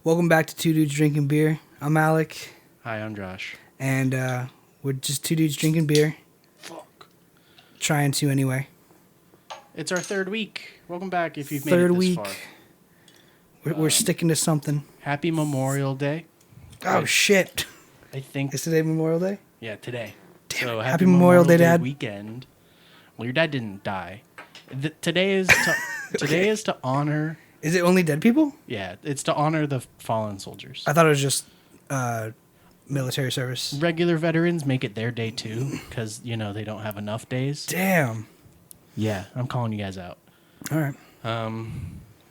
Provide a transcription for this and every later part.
Welcome back to Two Dudes Drinking Beer. I'm Alec. Hi, I'm Josh. And we're just two dudes drinking beer. Fuck. Trying to anyway. It's our third week. Welcome back if you've made Third it this week. far. We're sticking to something. Happy Memorial Day. Oh, shit. I think. Is today Memorial Day? Yeah, today. Damn so it. happy Memorial Day, Dad. Weekend. Well, your dad didn't die. Today is to, today is to honor. Is it only dead people? Yeah, it's to honor the fallen soldiers. I thought it was just military service. Regular veterans make it their day too, because they don't have enough days. Damn. Yeah, I'm calling you guys out. All right.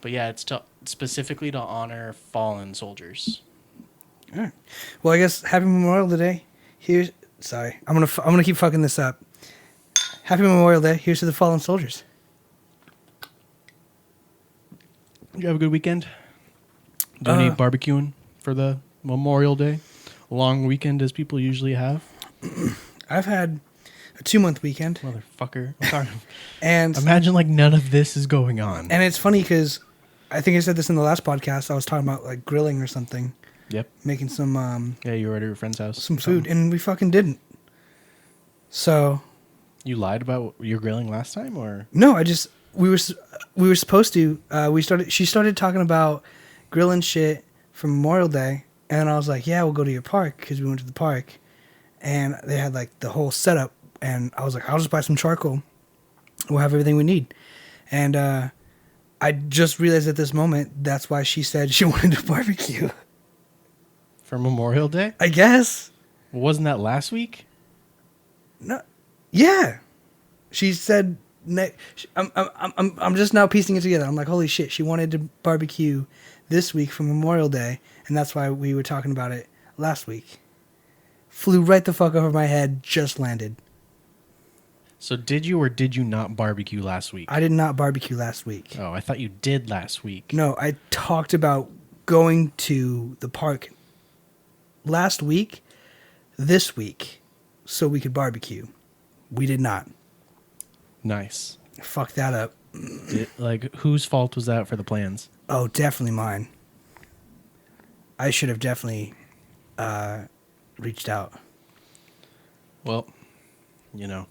But yeah, it's specifically to honor fallen soldiers. All right. Well, I guess Happy Memorial Day. Sorry, I'm gonna keep fucking this up. Happy Memorial Day. Here's to the fallen soldiers. You have a good weekend? Do any barbecuing for the Memorial Day? Long weekend as people usually have? I've had a 2-month weekend. Motherfucker. I'm sorry. And imagine like none of this is going on. And it's funny because I think I said this in the last podcast. I was talking about like grilling or something. Yep. Making some yeah, you were at your friend's house. Some food, and we fucking didn't. So you lied about your grilling last time, or no? We were supposed to. She started talking about grilling shit for Memorial Day, and I was like, yeah, we'll go to your park, because we went to the park, and they had like the whole setup, and I was like, I'll just buy some charcoal. We'll have everything we need. And I just realized at this moment that's why she said she wanted to barbecue for Memorial Day. I guess. Wasn't that last week? No. Yeah. She said. I'm just now piecing it together. I'm like, holy shit, she wanted to barbecue this week for Memorial Day, and that's why we were talking about it last week. Flew right the fuck over my head, just landed. So did you or did you not barbecue last week? I did not barbecue last week. Oh, I thought you did last week. No, I talked about going to the park last week, this week, so we could barbecue. We did not. Nice. Fuck that up. Whose fault was that for the plans? Oh, definitely mine. I should have definitely reached out. Well, it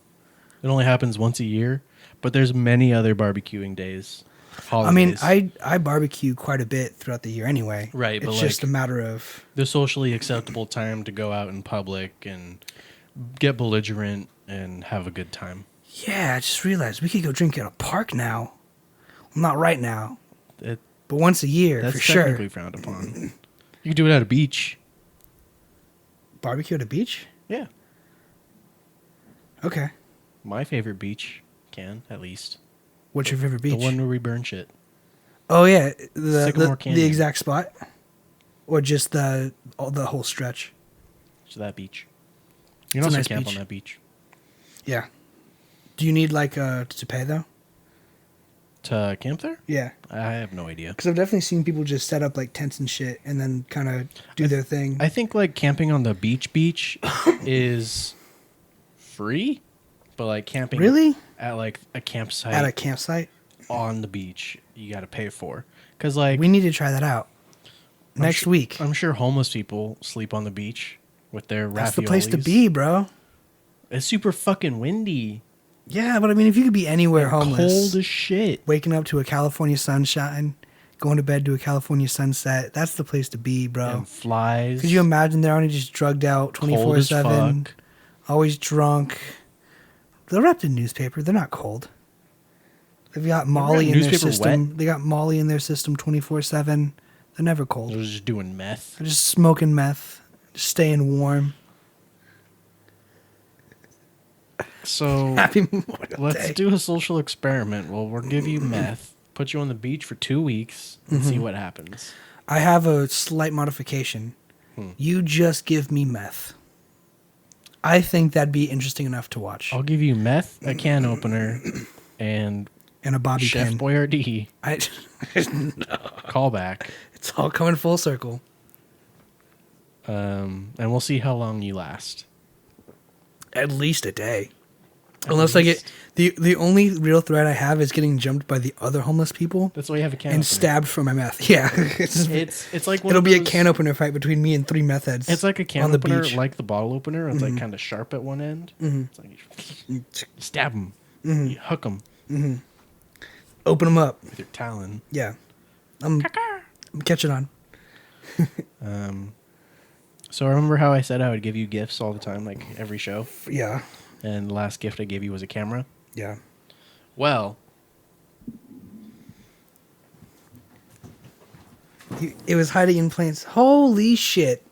only happens once a year, but there's many other barbecuing days. Holidays. I mean, I barbecue quite a bit throughout the year anyway. Right, it's but just a matter of the socially acceptable time to go out in public and get belligerent and have a good time. Yeah, I just realized we could go drink at a park now. Well, not right now, but once a year for sure. That's technically frowned upon. You could do it at a beach. Barbecue at a beach? Yeah. Okay. My favorite beach at least. What's your favorite beach? The one where we burn shit. Oh yeah, Sycamore Canyon. The exact spot, or just the whole stretch. So that beach. You can also camp on that beach. Yeah. Do you need to pay though? To camp there? Yeah. I have no idea. Because I've definitely seen people just set up like tents and shit and then kind of do their thing. I think camping on the beach is free, but camping really at a campsite. At a campsite? On the beach, you got to pay for. Because we need to try that out next week. I'm sure homeless people sleep on the beach with their raviolis. That's the place to be, bro. It's super fucking windy. Yeah, but I mean, if you could be anywhere homeless. Cold as shit. Waking up to a California sunshine, going to bed to a California sunset, that's the place to be, bro. And flies. Could you imagine they're only just drugged out 24/7, always drunk? They're wrapped in newspaper. They're not cold. They've got Molly in their system. Wet? They got Molly in their system 24/7. They're never cold. They're just doing meth. They're just smoking meth, just staying warm. So Happy Memorial let's Day. do a social experiment. Well, we'll give you meth, put you on the beach for 2 weeks, and see what happens. I have a slight modification. You just give me meth. I think that'd be interesting enough to watch. I'll give you meth, a can opener, and a bobby Chef pin. Boyardee. No. Call back. It's all coming full circle. And we'll see how long you last. At least a day. Unless I get the only real threat I have is getting jumped by the other homeless people That's why you have a can and opener. stabbed for my meth. Yeah, It's like it'll be a can opener fight between me and 3 meth heads. It's like a can on the opener, beach. like the bottle opener. It's like kind of sharp at one end. It's like you stab them, you hook them Open them up. with your talon. Yeah, I'm catching on. So remember how I said I would give you gifts all the time, like every show? Yeah, And the last gift I gave you was a camera? yeah. Well, It was hiding in plain. Holy shit!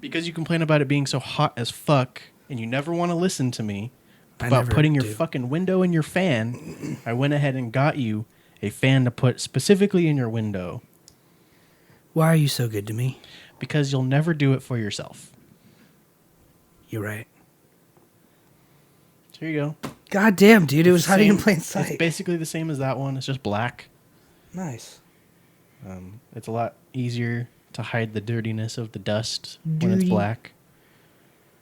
because you complain about it being so hot as fuck, and you never want to listen to me I about never putting your do. fucking window in your fan, I went ahead and got you a fan to put specifically in your window. Why are you so good to me? Because you'll never do it for yourself. You're right. So here you go. God damn, dude! It was hiding in plain It's sight. basically the same as that one. It's just black. Nice. It's a lot easier to hide the dirtiness of the dust when it's Dirty. black.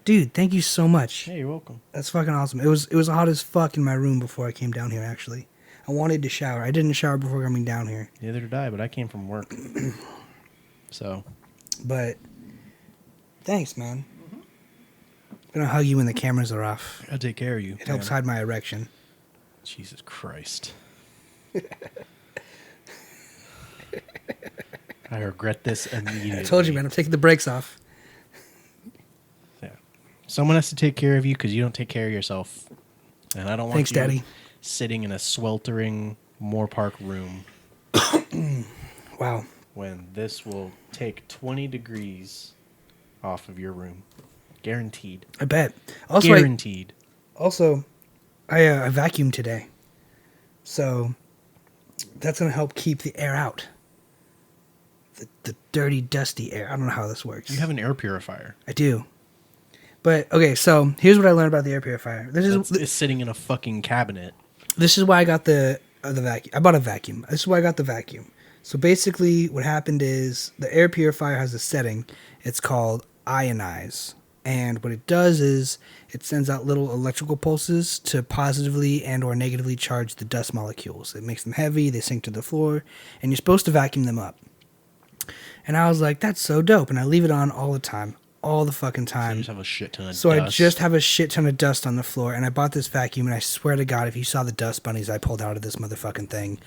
Dude, thank you so much. Hey, you're welcome. That's fucking awesome. It was hot as fuck in my room before I came down here. Actually, I wanted to shower. I didn't shower before coming down here. Neither did I, but I came from work. So, But thanks, man. I'm gonna hug you when the cameras are off. I'll take care of you. It helps hide my erection. Jesus Christ. I regret this immediately. I told you, man. I'm taking the brakes off. Yeah. Someone has to take care of you because you don't take care of yourself. And I don't want Thanks, you Daddy. sitting in a sweltering Moore Park room Wow. when this will take 20 degrees off of your room. Guaranteed. I bet. Also, Guaranteed. I vacuumed today, so that's gonna help keep the air out. The dirty, dusty air. I don't know how this works. You have an air purifier. I do. But okay, so here's what I learned about the air purifier. It's sitting in a fucking cabinet. This is why I got the vacuum. I bought a vacuum. This is why I got the vacuum. So basically, what happened is the air purifier has a setting. It's called ionize. And what it does is it sends out little electrical pulses to positively and or negatively charge the dust molecules. It makes them heavy, they sink to the floor, and you're supposed to vacuum them up. And I was like, that's so dope. And I leave it on all the time. All the fucking So you time. just have a shit ton of So dust. I just have a shit ton of dust on the floor. And I bought this vacuum, and I swear to God, if you saw the dust bunnies I pulled out of this motherfucking thing,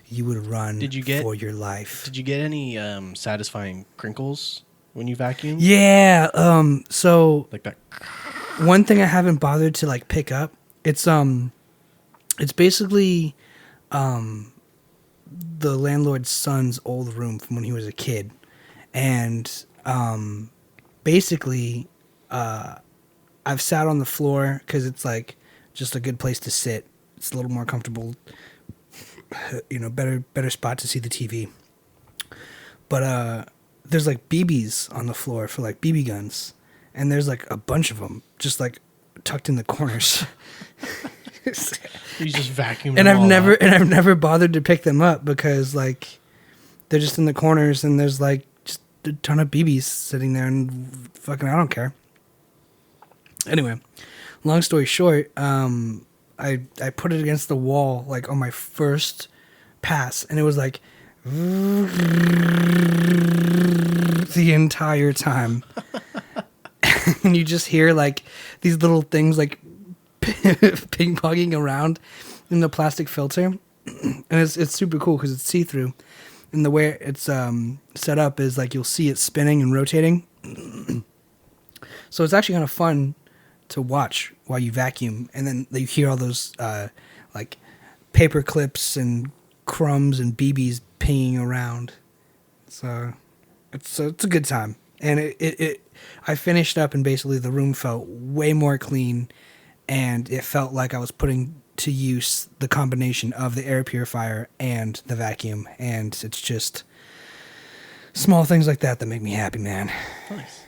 you would run for your life. Did you get any satisfying crinkles when you vacuum? Yeah. So Like that. one thing I haven't bothered to like pick up, it's basically the landlord's son's old room from when he was a kid. And basically I've sat on the floor because it's like just a good place to sit. It's a little more comfortable, better spot to see the TV. But there's like BBs on the floor for like BB guns, and there's like a bunch of them just like tucked in the corners. You just vacuum and them I've all never out. and I've never bothered to pick them up because like they're just in the corners, and there's like just a ton of BBs sitting there, and fucking I don't care. Anyway, long story short, I put it against the wall like on my first pass, and it was like the entire time. And you just hear like these little things like ping ponging around in the plastic filter, and it's super cool because it's see through, and the way it's set up is like you'll see it spinning and rotating. So it's actually kind of fun to watch while you vacuum, and then you hear all those like paper clips and crumbs and BBs pinging around. So it's a good time, and I finished up, and basically the room felt way more clean, and it felt like I was putting to use the combination of the air purifier and the vacuum, and it's just small things like that make me happy, man. Nice.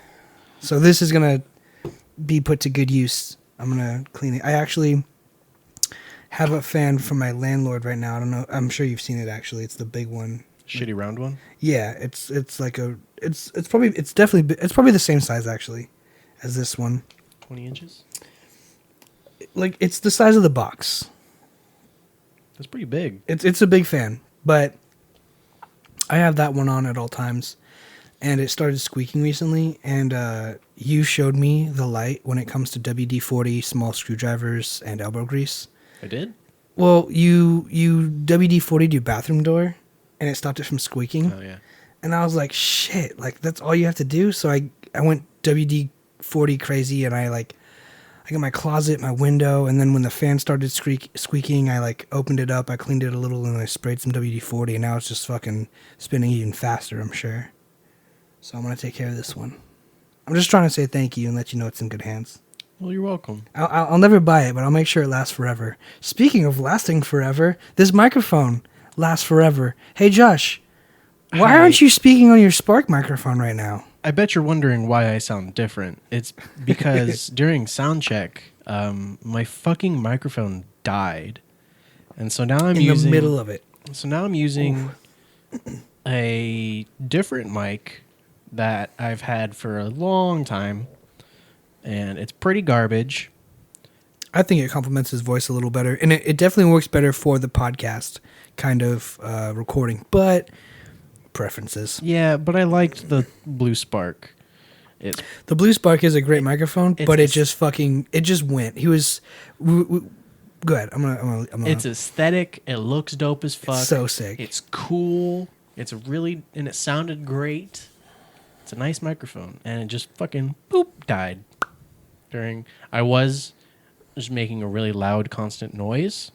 So this is gonna be put to good use. I'm gonna clean it. I actually have a fan from my landlord right now. I don't know. I'm sure you've seen it actually. It's the big one. Shitty round one? Yeah, it's like it's probably the same size actually as this one. 20 inches? like it's the size of the box. That's pretty big. It's a big fan, but I have that one on at all times, and it started squeaking recently. And you showed me the light when it comes to WD-40 small screwdrivers and elbow grease. I did? Well, you WD-40'd your bathroom door, and it stopped it from squeaking. Oh, yeah. And I was like, shit, like that's all you have to do. So I went WD-40 crazy, and I got my closet, my window, and then when the fan started squeaking, I like opened it up, I cleaned it a little, and I sprayed some WD-40, and now it's just fucking spinning even faster, I'm sure. So I'm gonna take care of this one. I'm just trying to say thank you and let you know it's in good hands. Well, you're welcome. I'll never buy it, but I'll make sure it lasts forever. Speaking of lasting forever, this microphone lasts forever. Hey, Josh, why aren't you speaking on your Spark microphone right now? I bet you're wondering why I sound different. It's because during sound check, my fucking microphone died. And so now I'm using... in the middle of it. So now I'm using a different mic that I've had for a long time. And it's pretty garbage. I think it complements his voice a little better. And it definitely works better for the podcast kind of recording. But preferences. Yeah, but I liked the Blue Spark. The Blue Spark is a great microphone, but it just went. He was... Go ahead. I'm gonna. It's aesthetic. It looks dope as fuck. It's so sick. It's cool. And it sounded great. It's a nice microphone. And it just fucking boop died. I was just making a really loud, constant noise,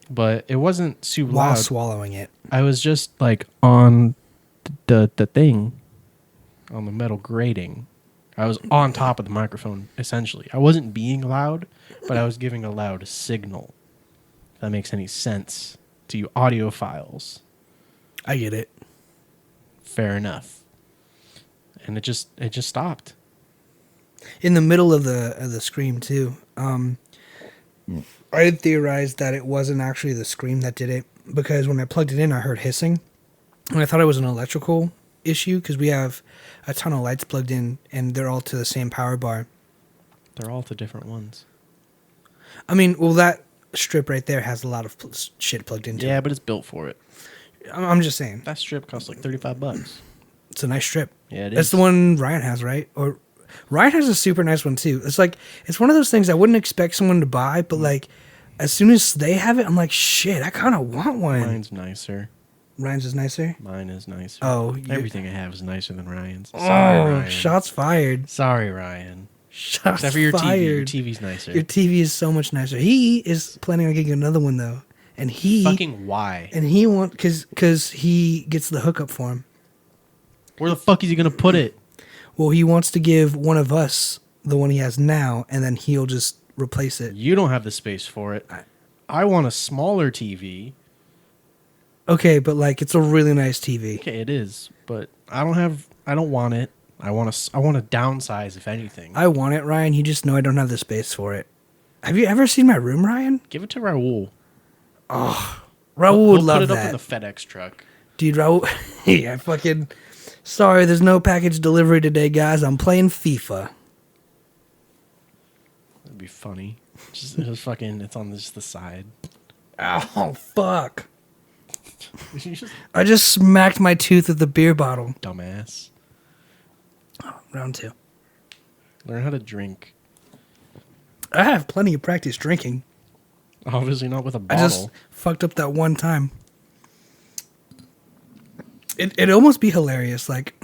but it wasn't super loud. While swallowing it. I was just like on the thing, on the metal grating. I was on top of the microphone, essentially. I wasn't being loud, but I was giving a loud signal. If that makes any sense to you audiophiles. I get it. Fair enough. And it just stopped. In the middle of the scream too. I had theorized that it wasn't actually the scream that did it, because when I plugged it in, I heard hissing, and I thought it was an electrical issue because we have a ton of lights plugged in, and they're all to the same power bar. They're all to different ones. I mean, well, that strip right there has a lot of shit plugged into it. Yeah, but it's built for it. I'm just saying. That strip costs like $35. It's a nice strip. Yeah, it is. That's the one Ryan has, right? Or Ryan has a super nice one too. It's like, it's one of those things I wouldn't expect someone to buy, but like as soon as they have it, I'm like, shit, I kind of want one. Mine's nicer. Ryan's is nicer? Mine is nicer. Oh, everything I have is nicer than Ryan's. Sorry, Ryan. Shots fired. Sorry, Ryan. Shots Except for your fired. TV. Your TV's nicer. Your TV is so much nicer. He is planning on getting another one though, and fucking why? And he because he gets the hookup for him. Where the fuck is he gonna put it? Well, he wants to give one of us the one he has now, and then he'll just replace it. You don't have the space for it. I want a smaller TV. Okay, but like it's a really nice TV. Okay, it is, but I don't want it. I want to downsize if anything. I want it, Ryan. You just know I don't have the space for it. Have you ever seen my room, Ryan? Give it to Raul. Oh, Raul would love that. Put it up in the FedEx truck. Dude, Raul, yeah, fucking. Sorry, there's no package delivery today, guys. I'm playing FIFA. That'd be funny. Just fucking, it's on just the side. Oh, fuck. I just smacked my tooth with the beer bottle. Dumbass. Oh, round 2. Learn how to drink. I have plenty of practice drinking. Obviously not with a bottle. I just fucked up that one time. It'd almost be hilarious, like,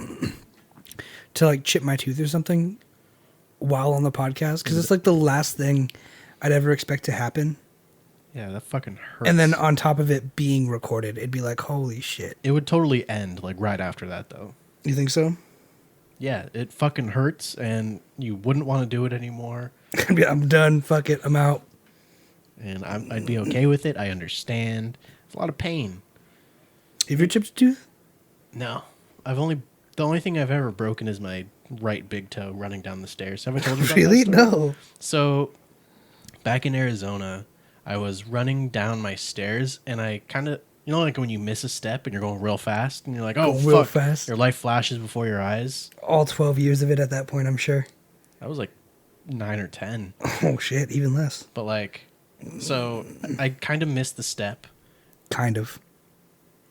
to, like, chip my tooth or something while on the podcast, because it's, like, the last thing I'd ever expect to happen. Yeah, that fucking hurts. And then on top of it being recorded, it'd be like, holy shit. It would totally end, like, right after that, though. You think so? Yeah, it fucking hurts, and you wouldn't want to do it anymore. I'm done. Fuck it. I'm out. And I'd be okay with it. I understand. It's a lot of pain. Have you chipped a tooth? No. The only thing I've ever broken is my right big toe running down the stairs. Have I told you about Really? that story? No. So, back in Arizona, I was running down my stairs, and I kind of, you know, like when you miss a step and you're going real fast, and you're like, oh, real fuck. Fast. Your life flashes before your eyes. All 12 years of it at that point, I'm sure. That was like 9 or 10. Oh shit, even less. But like, so I kind of missed the step. Kind of.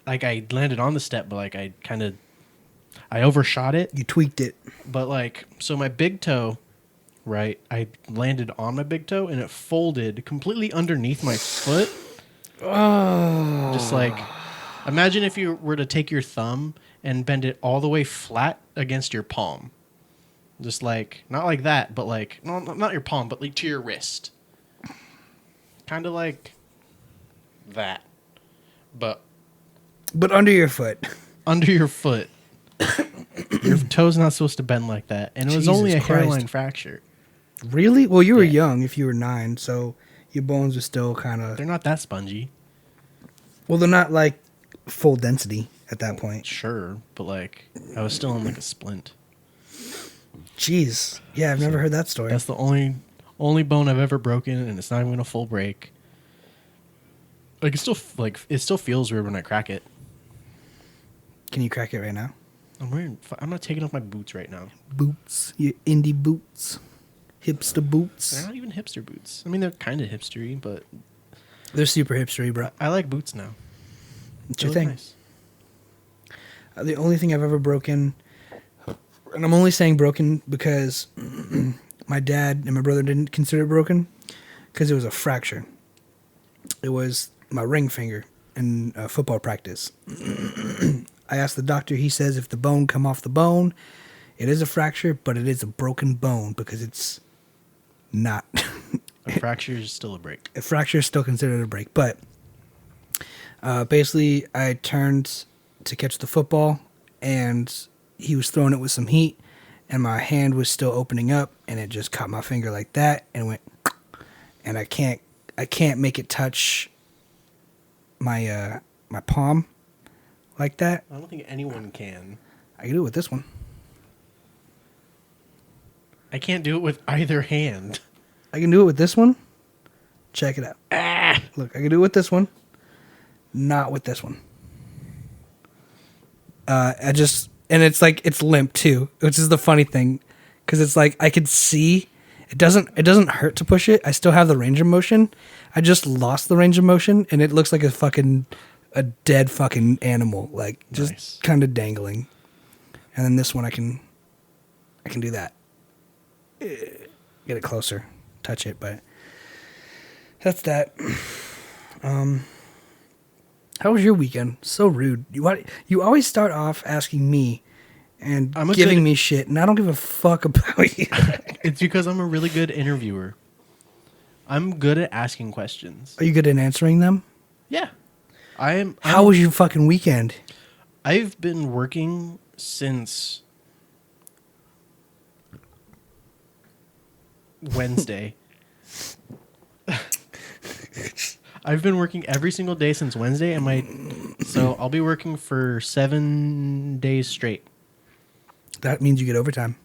Like I landed on the step, but like I overshot it. You tweaked it. But like, so my big toe, right? I landed on my big toe and it folded completely underneath my foot. Oh. Just like, imagine if you were to take your thumb and bend it all the way flat against your palm. Just like, not like that, but like, no, not your palm, but like to your wrist. Kind of like that. But under your foot. Under your foot. Your toe's not supposed to bend like that. And it was Jesus only a Christ. hairline fracture. Really? Well, you were Yeah. young if you were 9, so your bones are still kind of... They're not that spongy. Well, they're not like full density at that point. Sure, but like, I was still in like a splint. Jeez. Yeah, I've never heard that story. That's the only bone I've ever broken, and it's not even a full break. Like it still feels weird when I crack it. Can you crack it right now? I'm not taking off my boots right now. Boots. Your indie boots. Hipster boots. They're not even hipster boots. I mean, they're kind of hipstery, but They're super hipstery, bro. I like boots now. It's They your look thing. nice. The only thing I've ever broken, and I'm only saying broken because my dad and my brother didn't consider it broken because it was a fracture. It was my ring finger in football practice. I asked the doctor. He says if the bone come off the bone, it is a fracture, but it is a broken bone because it's not. A fracture is still a break. A fracture is still considered a break, but basically I turned to catch the football and he was throwing it with some heat and my hand was still opening up and it just caught my finger like that and went, and I can't make it touch my my palm like that. I don't think anyone can. I can do it with this one. I can't do it with either hand. I can do it with this one. Check it out. Look, I can do it with this one. Not with this one. And it's like, it's limp too, which is the funny thing. Cause it's like, I could see, it doesn't hurt to push it. I still have the range of motion. I just lost the range of motion and it looks like a dead fucking animal. Like just Nice. kind of dangling. And then this one I can do that. Get it closer. Touch it, but that's that. How was your weekend? So rude. You always start off asking me and giving me shit, and I don't give a fuck about you. It's because I'm a really good interviewer. I'm good at asking questions. Are you good at answering them? Yeah. I'm How was your fucking weekend? I've been working since Wednesday. I've been working every single day since Wednesday, so I'll be working for 7 days straight. That means you get overtime.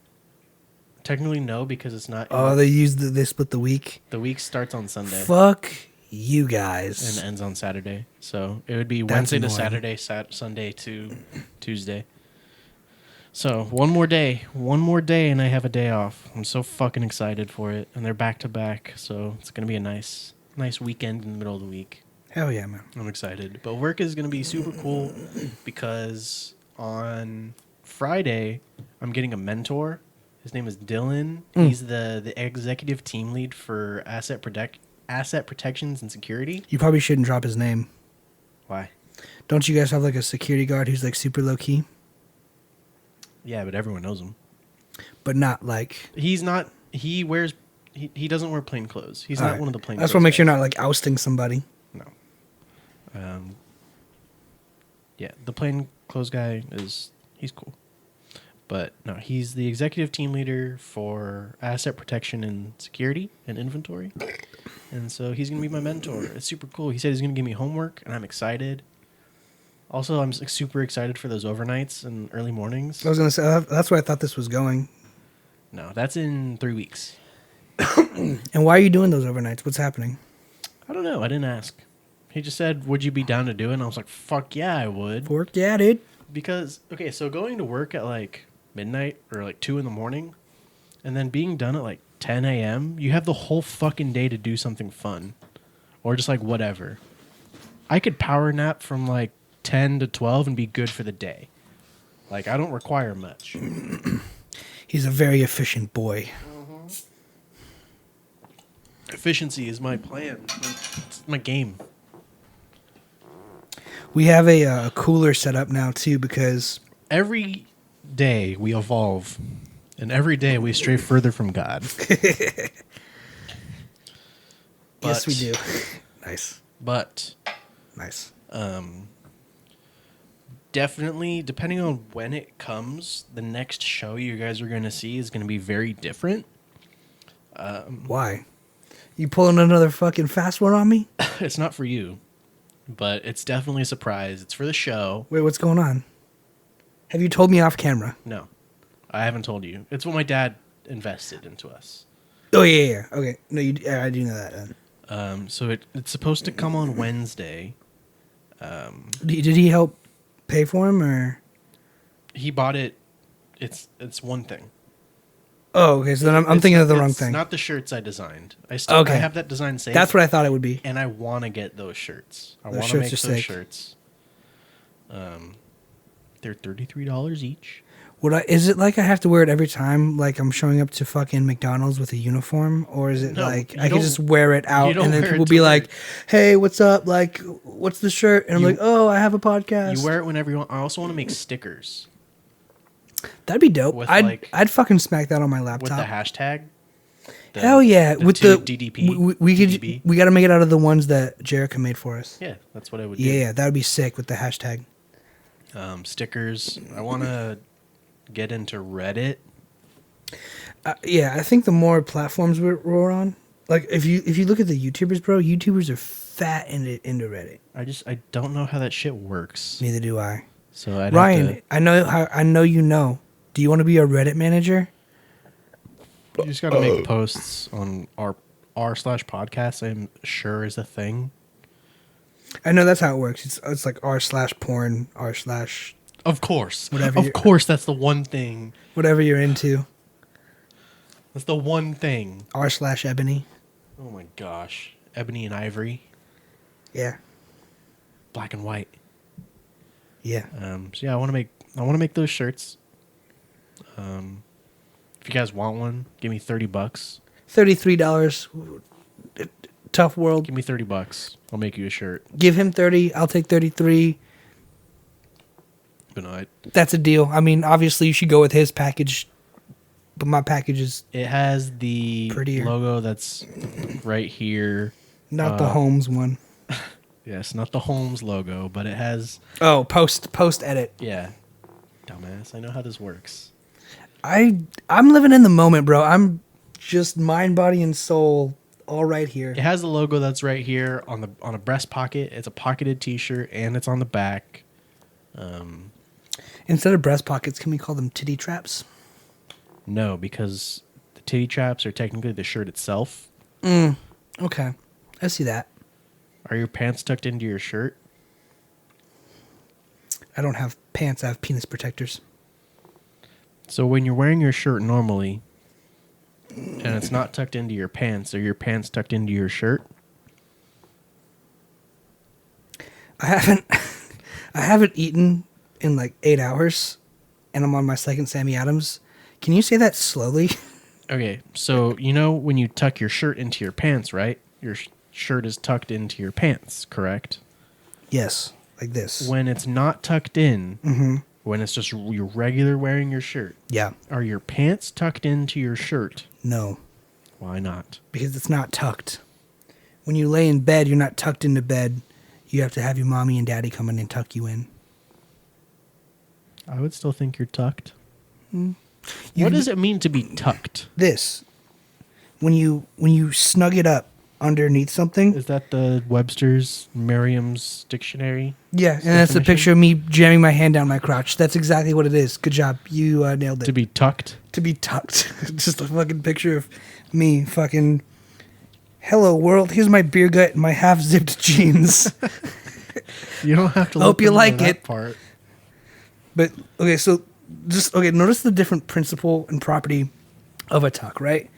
Technically, no, because it's not. Oh, they split the week. The week starts on Sunday. Fuck you guys. And ends on Saturday. So it would be That's Wednesday to annoying. Saturday, Sunday to Tuesday. So one more day, and I have a day off. I'm so fucking excited for it, and they're back to back, so it's gonna be a nice weekend in the middle of the week. Hell yeah, man. I'm excited, but work is gonna be super cool because on Friday I'm getting a mentor. His name is Dylan. He's the executive team lead for asset protections and security. You probably shouldn't drop his name. Why? Don't you guys have like a security guard who's like super low key? Yeah, but everyone knows him. But not like... He's not... He doesn't wear plain clothes. He's not one of the plain That's clothes what makes sure guys. you're not like ousting somebody. No. Yeah, the plain clothes guy he's cool. But no, he's the executive team leader for asset protection and security and inventory. And so he's going to be my mentor. It's super cool. He said he's going to give me homework, and I'm excited. Also, I'm super excited for those overnights and early mornings. I was going to say, that's where I thought this was going. No, that's in 3 weeks. And why are you doing those overnights? What's happening? I don't know. I didn't ask. He just said, would you be down to do it? And I was like, fuck yeah, I would. Work? Yeah, dude. Because, so going to work at like midnight or like 2 in the morning and then being done at like 10 a.m., you have the whole fucking day to do something fun. Or just like whatever. I could power nap from like 10 to 12 and be good for the day. Like, I don't require much. He's a very efficient boy. Efficiency is my plan. It's my game. We have a cooler set up now, too, because... Every day we evolve. And every day we stray further from God. Yes, we do. Nice. But... Nice. Definitely, depending on when it comes, the next show you guys are going to see is going to be very different. Why? You pulling another fucking fast one on me? It's not for you, but it's definitely a surprise. It's for the show. Wait, what's going on? Have you told me off camera? No, I haven't told you. It's what my dad invested into us. Oh, yeah. Okay. No, I do know that then. So it's supposed to come on Wednesday. Did he help pay for him, or? He bought it. It's one thing. Oh, okay. So then I'm thinking of the wrong thing. It's not the shirts I designed. I have that design saved. That's what I thought it would be. And I want to get those shirts. I Those want to shirts make are those sick. shirts. They're $33 each. Is it like I have to wear it every time, like I'm showing up to fucking McDonald's with a uniform, or is it No, like you I can don't- just wear it out you don't and then wear it people to be work. like, "Hey, what's up? Like, what's the shirt?" And I'm You- like, "Oh, I have a podcast." You wear it whenever you want. I also want to make stickers That'd be dope. with, I'd like- I'd fucking smack that on my with laptop. the hashtag. Hell yeah, with the DDP. We DDP. got to make it out of the ones that Jerica made for us. Yeah, that's what I would do. Yeah, that would be sick with the hashtag. Stickers. I want to get into Reddit. Yeah, I think the more platforms we're on, like if you look at the YouTubers, bro, YouTubers are fat into Reddit. I don't know how that shit works. Neither do I. So I'd Ryan, have I know you know. Do you want to be a Reddit manager? to, you just got to make posts on r/podcast. I'm sure is a thing. I know that's how it works. It's like r/porn, r/ Of course. Whatever Of you're- course, that's the one thing. whatever you're into, That's the one thing. r/ebony. Oh my gosh. Ebony and ivory. Yeah, Black and white. yeah. So yeah, I want to make those shirts. If you guys want one, give me $30. $33. Tough world. Give me $30. I'll make you a shirt. Give him 30. I'll take 33. But no, That's a deal. I mean, obviously you should go with his package, but my package is it has the Prettier. logo that's right here. not the Holmes one. Yes, not the Holmes logo, but it has. Oh, post edit. Yeah, dumbass. I know how this works. I'm living in the moment, bro. I'm just mind, body, and soul all right here. It has the logo that's right here on a breast pocket. It's a pocketed T-shirt, and it's on the back. Instead of breast pockets, can we call them titty traps? No, because the titty traps are technically the shirt itself. Okay, I see that. Are your pants tucked into your shirt? I don't have pants. I have penis protectors. So when you're wearing your shirt normally, and it's not tucked into your pants, are your pants tucked into your shirt? I haven't eaten in like 8 hours, and I'm on my second Sammy Adams. Can you say that slowly? Okay, so you know when you tuck your shirt into your pants, right? Your shirt is tucked into your pants, correct? Yes, like this. When it's not tucked in, when it's just your regular wearing your shirt, Yeah. are your pants tucked into your shirt? No, Why not? because it's not tucked. When you lay in bed, you're not tucked into bed. You have to have your mommy and daddy come in and tuck you in. I would still think you're tucked. You- What does it mean to be tucked? This, when you snug it up underneath something. Is that the Webster's Merriam's dictionary? Yeah, and that's the definition? picture of me jamming my hand down my crotch. That's exactly what it is. Good job. You nailed it. To be tucked? To be tucked. Just a fucking picture of me fucking, hello world, here's my beer gut and my half zipped jeans. You don't have to Hope look you into like that it. part. But okay, so notice the different principle and property of a tuck, right?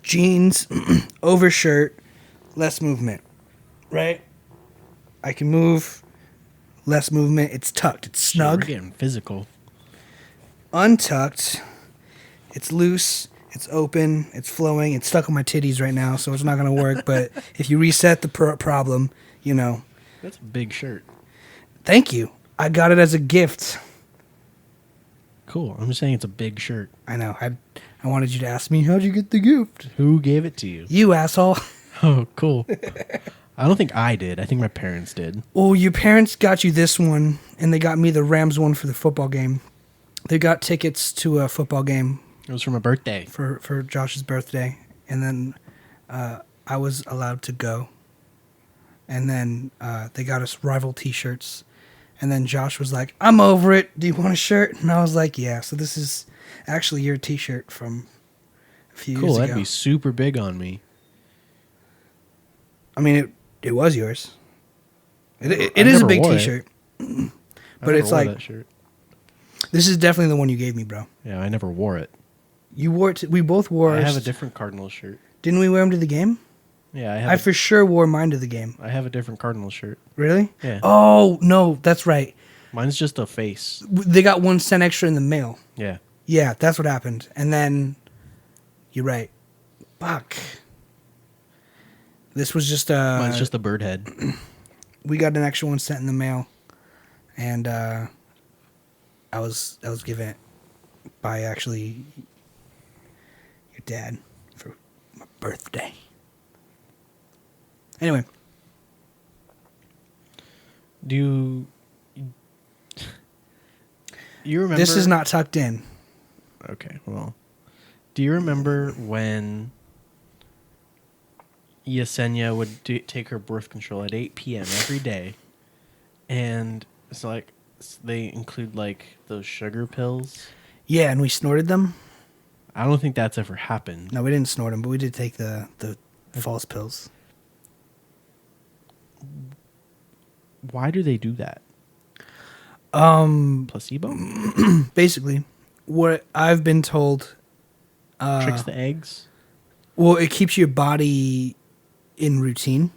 jeans, overshirt, less movement, right? I can move, less movement. It's tucked. It's Shit, we're snug. getting physical. Untucked. It's loose. It's open. It's flowing. It's stuck on my titties right now, so it's not going to work. But if you reset the problem, you know. That's a big shirt. Thank you. I got it as a gift. Cool. I'm just saying it's a big shirt. I know. I wanted you to ask me, how'd you get the gift? Who gave it to you? You asshole. Oh, cool. I don't think I did. I think my parents did. Well, your parents got you this one, and they got me the Rams one for the football game. They got tickets to a football game It was for my birthday. for Josh's birthday, and then I was allowed to go. And then they got us rival T-shirts, and then Josh was like, "I'm over it. Do you want a shirt?" And I was like, "Yeah." So this is actually your T-shirt from a few years Cool. ago. That'd be super big on me. I mean, it was yours. It I is a never big wore it. T-shirt, I but never it's wore like that shirt. this is definitely the one you gave me, bro. Yeah, I never wore it. You wore it. We both wore. I have ours. a different Cardinal shirt. Didn't we wear them to the game? Yeah, I for sure wore mine to the game. I have a different Cardinal shirt. Really? Yeah. Oh no, that's right. Mine's just a face. They got 1 cent extra in the mail. Yeah. Yeah, that's what happened. And then, you're right. Fuck. This was just Mine's just a bird head. we got an extra 1 cent in the mail, and I was given it by actually your dad for my birthday. Anyway, Do you remember? this is not tucked in. Okay, well. Do you remember when Yesenia would take her birth control at 8 p.m. every day? And it's like, they include like those sugar pills. Yeah, and we snorted them. I don't think that's ever happened. No, we didn't snort them, but we did take the false pills. Why do they do that? Placebo? Basically, what I've been told, Tricks the eggs? well, it keeps your body in routine.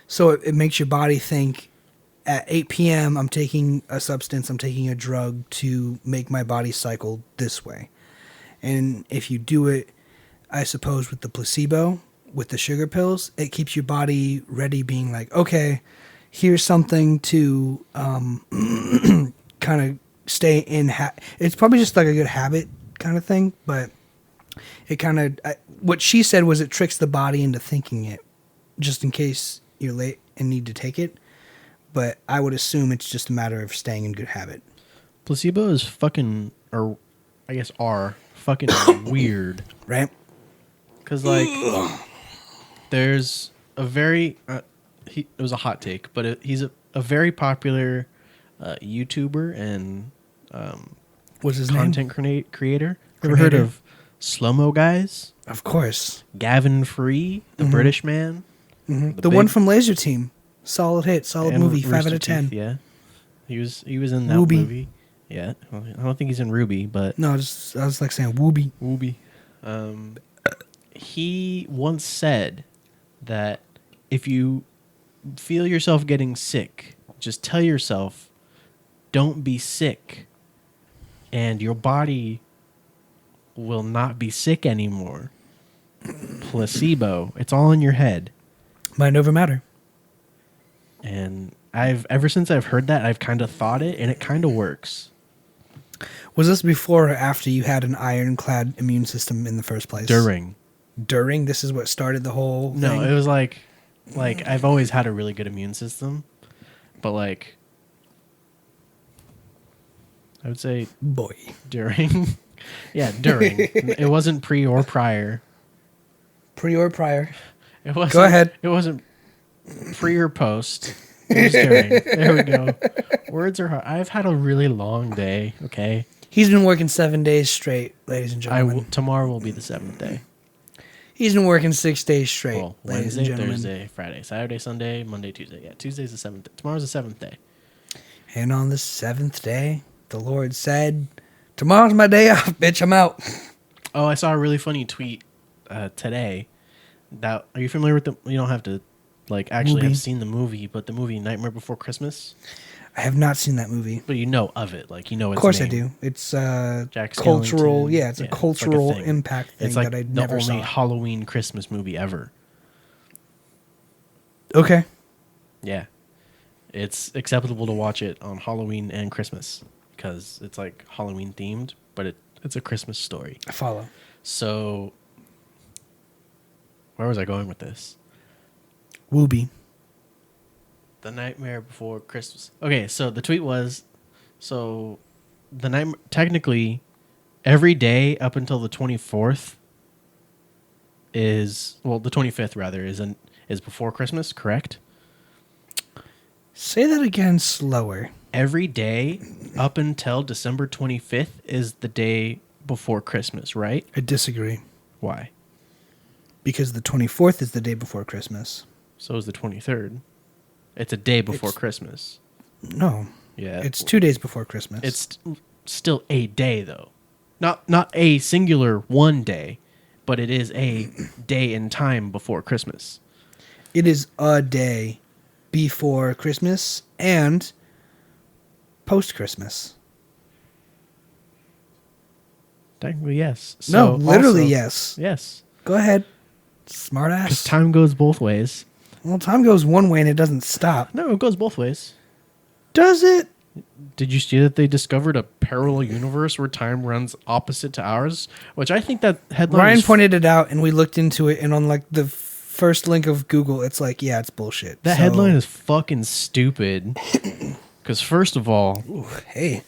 So it makes your body think at 8 p.m. I'm taking a substance, I'm taking a drug to make my body cycle this way. And if you do it, I suppose with the placebo, with the sugar pills, it keeps your body ready, being like, okay, here's something to kind of stay in. It's probably just like a good habit kind of thing, but it kind of, what she said was it tricks the body into thinking it, just in case you're late and need to take it. But I would assume it's just a matter of staying in good habit. Placebo is fucking, or I guess are fucking weird. Right? Because, like, there's a very, it was a hot take, but he's a very popular YouTuber and What's his content creator. Ever Creator? heard of Slow Mo Guys? Of course. Gavin Free, the British man. The one from Laser Team. Solid hit. Solid and movie. 5 out Rooster of 10. Teeth, yeah. He was in that Ruby. movie. Yeah. Well, I don't think he's in Ruby, but No, I was like saying Wooby. Wooby. He once said that if you feel yourself getting sick, just tell yourself, don't be sick. And your body will not be sick anymore. Placebo. It's all in your head. Mind over matter. And ever since I've heard that, I've kind of thought it, and it kind of works. Was this before or after you had an ironclad immune system in the first place? During. During? This is what started the whole thing? No, it was like I've always had a really good immune system, but like I would say Boy. during. Yeah, during. It wasn't pre or prior. Pre or prior? It wasn't, Go ahead. It wasn't pre or post. It was during. There we go. Words are hard. I've had a really long day. Okay. He's been working 7 days straight, ladies and gentlemen. Tomorrow will be the 7th day. He's been working 6 days straight, Well, ladies Wednesday, and gentlemen. Thursday, Friday, Saturday, Sunday, Monday, Tuesday. Yeah, Tuesday's the 7th. Tomorrow's the 7th day. And on the 7th day, the Lord said, tomorrow's my day off, bitch, I'm out. Oh, I saw a really funny tweet today. That are you familiar with the? You don't have to like actually Movie. have seen the movie, but the movie Nightmare Before Christmas. I have not seen that movie. But you know of it, like you know its Of course name. I do. It's Jack cultural. Skellington. Yeah, it's a cultural like a thing. impact thing It's like that I the never only saw. Halloween Christmas movie ever. Okay. Yeah, it's acceptable to watch it on Halloween and Christmas because it's like Halloween themed, but it's a Christmas story. I follow. So, where was I going with this? Wooby. The Nightmare Before Christmas. Okay, so the tweet was, so the night technically every day up until the 24th is the 25th rather is before Christmas, correct? Say that again slower. Every day up until December 25th is the day before Christmas, right? I disagree. Why? Because the 24th is the day before Christmas. So is the 23rd. It's a day before It's- Christmas. No. Yeah. It's 2 days before Christmas. It's still a day though. Not a singular one day, but it is a day in time before Christmas. It is a day before Christmas and post Christmas. Technically, yes. No, literally also- yes. Yes. Go ahead. Smart Because ass. time goes both ways. Well, time goes one way and it doesn't stop. No, it goes both ways. Does it? Did you see that they discovered a parallel universe where time runs opposite to ours? Which I think that headline Ryan is pointed it out and we looked into it, and on like the first link of Google, it's like, yeah, it's bullshit. that So- headline is fucking stupid. Because first of all, Ooh, hey.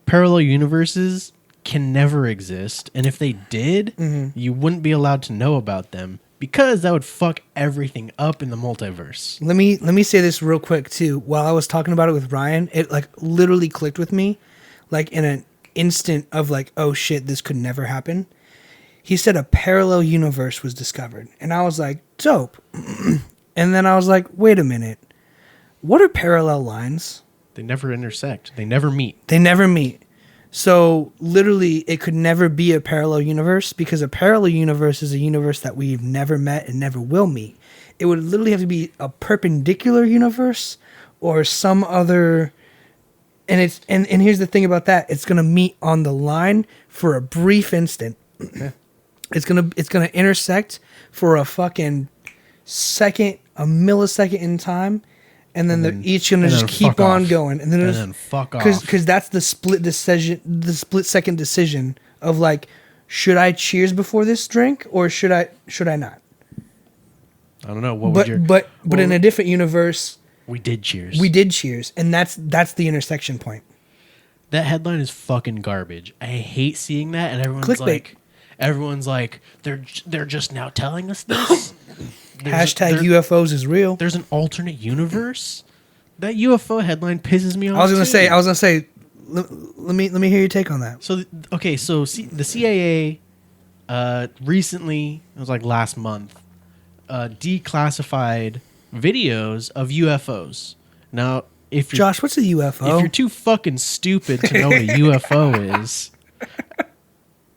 parallel universes can never exist, and if they did, you wouldn't be allowed to know about them because that would fuck everything up in the multiverse. Let me say this real quick too. While I was talking about it with Ryan, it like literally clicked with me, like in an instant of like, oh shit, this could never happen. He said a parallel universe was discovered, and I was like, dope. And then I was like, wait a minute, what are parallel lines? They never intersect. They never meet. They never meet. So literally, it could never be a parallel universe because a parallel universe is a universe that we've never met and never will meet. It would literally have to be a perpendicular universe or some other. And it's and here's the thing about that: it's gonna meet on the line for a brief instant. It's gonna intersect for a fucking second, a millisecond in time. And then they're each gonna and just then keep fuck on off. going, and then Fuck off. because that's the split second decision of like, should I cheers before this drink or should I not? I don't know. What But would your but well, in a different universe, we did cheers. we did cheers, and that's the intersection point. That headline is fucking garbage. I hate seeing that, and everyone's like, they're just now telling us this. Hashtag UFOs is real. There's an alternate universe. That UFO headline pisses me off. I was gonna too. say, let me hear your take on that. So the CIA recently, it was like last month, declassified videos of UFOs. Now, if you're, Josh, what's a UFO? if you're too fucking stupid to know what a UFO is,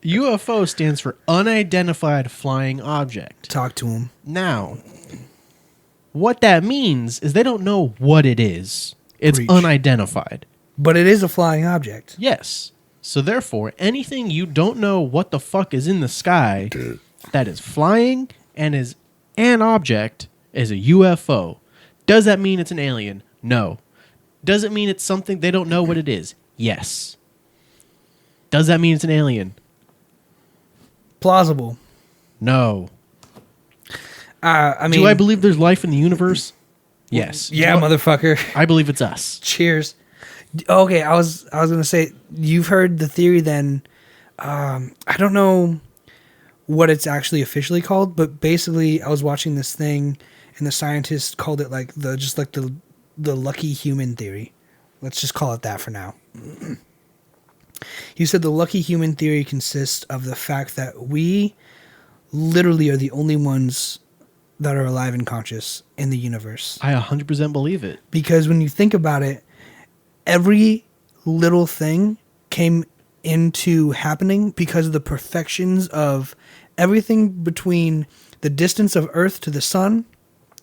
UFO stands for unidentified flying object. Talk to him. Now, what that means is they don't know what it is. It's Preach. unidentified. But it is a flying object. Yes. So therefore, anything you don't know what the fuck is in the sky that is flying and is an object is a UFO. Does that mean it's an alien? No. Does it mean it's something they don't know what it is? Yes. Does that mean it's an alien? Plausible. No. I mean, Do I believe there's life in the universe? Yes. yeah, Do I- motherfucker. I believe it's us. Cheers. Okay, I was gonna say you've heard the theory. Then I don't know what it's actually officially called, but basically, I was watching this thing, and the scientists called it like the lucky human theory. Let's just call it that for now. He said the lucky human theory consists of the fact that we literally are the only ones that are alive and conscious in the universe. I 100% believe it. Because when you think about it, every little thing came into happening because of the perfections of everything between the distance of Earth to the sun,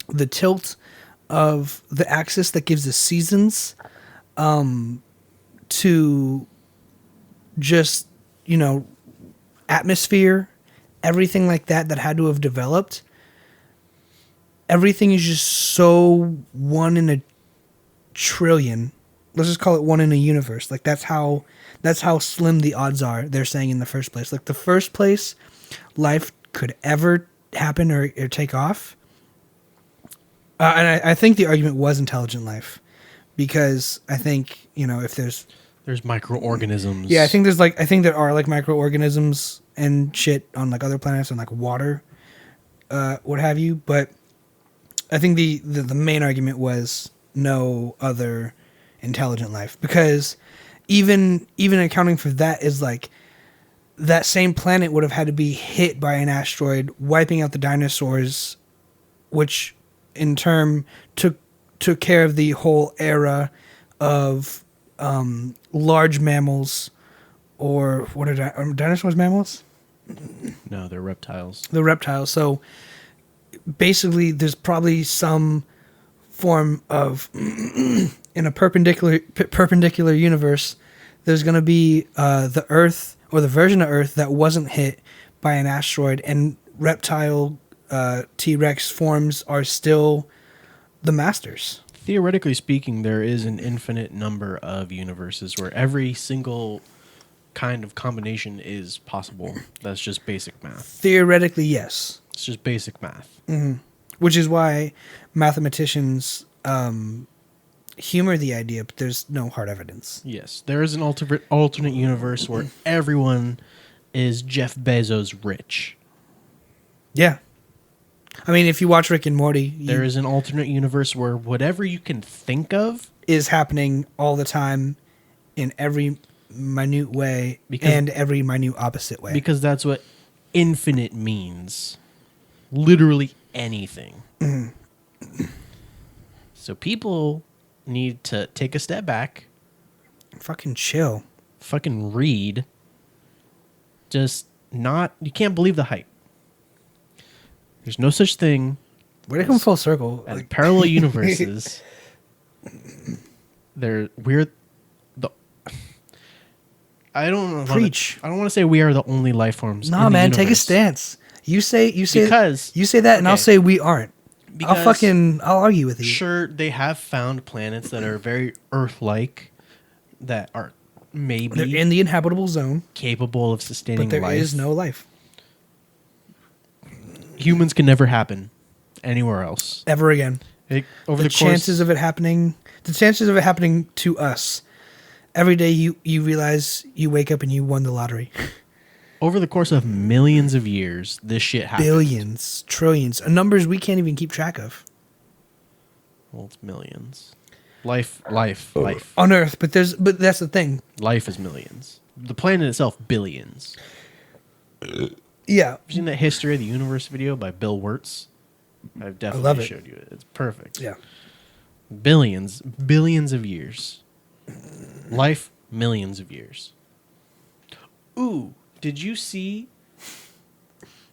the tilt of the axis that gives the seasons, to just, atmosphere, everything like that had to have developed. Everything is just so 1 in a trillion. Let's just call it 1 in a universe. Like that's how slim the odds are, they're saying, in the first place. Like the first place life could ever happen or take off. And I think the argument was intelligent life, because I think, if there's microorganisms. Yeah, I think there are like microorganisms and shit on like other planets and like water, what have you. But I think the main argument was no other intelligent life, because even accounting for that is like that same planet would have had to be hit by an asteroid, wiping out the dinosaurs, which in turn took care of the whole era of large mammals, or what are dinosaurs mammals? No, they're reptiles. The reptiles. So basically, there's probably some form of in a perpendicular universe. There's going to be the Earth, or the version of Earth that wasn't hit by an asteroid, and reptile T-Rex forms are still the masters. Theoretically speaking, there is an infinite number of universes where every single kind of combination is possible. That's just basic math. Theoretically, yes. It's just basic math. Mm-hmm. Which is why mathematicians humor the idea, but there's no hard evidence. Yes, there is an alternate universe where everyone is Jeff Bezos rich. Yeah. I mean, if you watch Rick and Morty... There is an alternate universe where whatever you can think of... is happening all the time in every minute way, and every minute opposite way. Because that's what infinite means. Literally anything. Mm-hmm. So people need to take a step back. Fucking chill. Fucking read. Just not... You can't believe the hype. There's no such thing. Where to come full circle? As parallel universes. We're the. I don't know. Preach. I don't want to say we are the only life forms. Nah, man, take a stance. You say because you say that, and I'll say we aren't. Because I'll argue with you. Sure, they have found planets that are very Earth-like, that are maybe they're in the inhabitable zone, capable of sustaining life. But there life. is no life. Humans can never happen anywhere else ever again. The chances of it happening to us every day, you realize you wake up and you won the lottery. Over the course of millions of years, this shit happened. Billions, trillions, numbers we can't even keep track of. Well, it's millions. Life on Earth, but that's the thing. Life is millions. The planet itself, billions. Yeah. Have you seen that History of the Universe video by Bill Wirtz? I've definitely showed you it. It's perfect. Yeah. Billions of years. Life, millions of years. Ooh, did you see?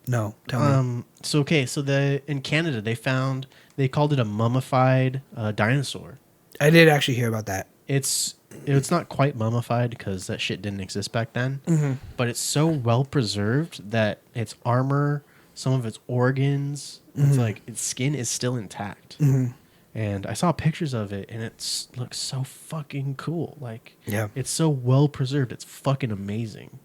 No, tell me. So in Canada they called it a mummified dinosaur. I did actually hear about that. It's not quite mummified because that shit didn't exist back then. Mm-hmm. But it's so well preserved that its armor, some of its organs, it's like its skin is still intact. Mm-hmm. And I saw pictures of it, and it looks so fucking cool. Like, yeah, it's so well preserved. It's fucking amazing.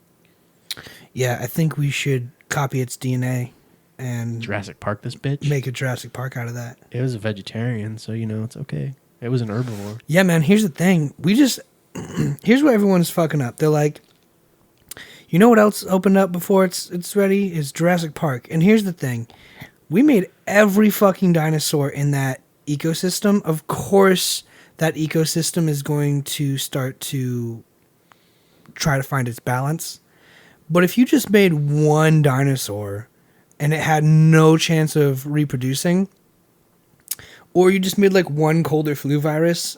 Yeah, I think we should copy its DNA and Jurassic Park this bitch. Make a Jurassic Park out of that. It was a vegetarian, so it's okay. It was an herbivore. Yeah, man. Here's the thing. Here's where everyone's fucking up. They're like, you know what else opened up before it's ready? Is Jurassic Park. And here's the thing. We made every fucking dinosaur in that ecosystem. Of course, that ecosystem is going to start to try to find its balance. But if you just made one dinosaur and it had no chance of reproducing, or you just made like one cold or flu virus.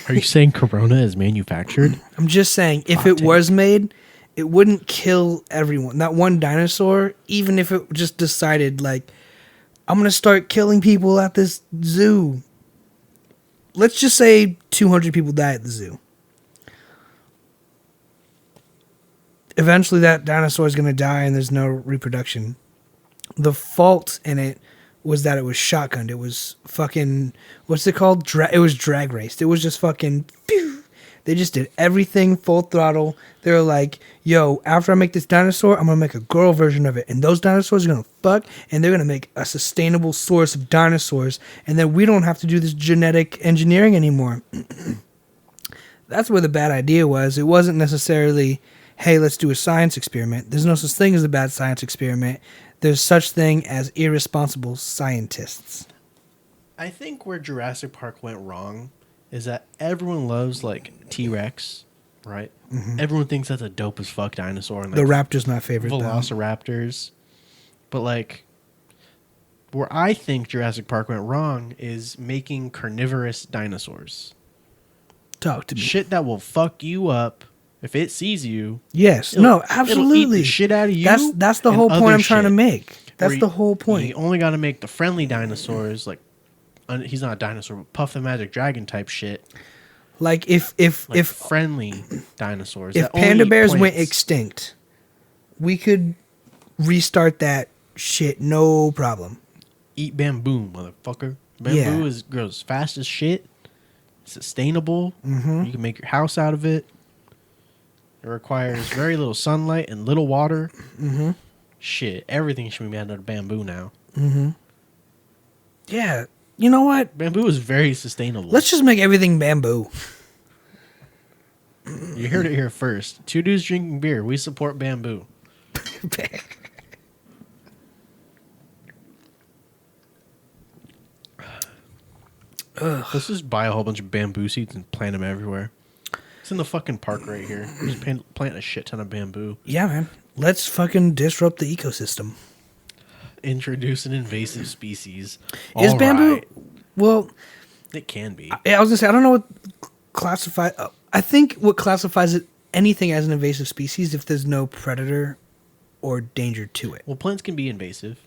Are you saying Corona is manufactured? I'm just saying, if it was made it wouldn't kill everyone. That one dinosaur, even if it just decided, like, I'm going to start killing people at this zoo. Let's just say 200 people die at the zoo. Eventually that dinosaur is going to die and there's no reproduction. The fault in it was that it was shotgunned. It was fucking, what's it called? It was drag raced. It was just fucking, pew. They just did everything full throttle. They were like, yo, after I make this dinosaur, I'm going to make a girl version of it. And those dinosaurs are going to fuck, and they're going to make a sustainable source of dinosaurs. And then we don't have to do this genetic engineering anymore. That's where the bad idea was. It wasn't necessarily, hey, let's do a science experiment. There's no such thing as a bad science experiment. There's such thing as irresponsible scientists. I think where Jurassic Park went wrong is that everyone loves, like, T-Rex, right? Mm-hmm. Everyone thinks that's a dope as fuck dinosaur. And, like, the raptor's my favorite, Velociraptors. But, like, where I think Jurassic Park went wrong is making carnivorous dinosaurs. Talk to me. Shit that will fuck you up if it sees you. Yes. No, absolutely. It'll eat the shit out of you. That's the whole point I'm trying to make. That's the whole point. You only got to make the friendly dinosaurs, like, he's not a dinosaur, but Puff the Magic Dragon type shit. Like if friendly dinosaurs. If panda bears went extinct, we could restart that shit, no problem. Eat bamboo, motherfucker. Bamboo grows fast as shit. Sustainable. Mm-hmm. You can make your house out of it. It requires very little sunlight and little water. Mm-hmm. Shit, everything should be made out of bamboo now. Mm-hmm. Yeah. You know what? Bamboo is very sustainable. Let's just make everything bamboo. You heard it here first. Two dudes drinking beer. We support bamboo. Let's just buy a whole bunch of bamboo seeds and plant them everywhere. It's in the fucking park right here. Just plant a shit ton of bamboo. Yeah, man. Let's fucking disrupt the ecosystem. Introduce an invasive species. Is bamboo? Right. Well, it can be. I was gonna say I don't know what classify. I think what classifies it anything as an invasive species if there's no predator or danger to it. Well, plants can be invasive.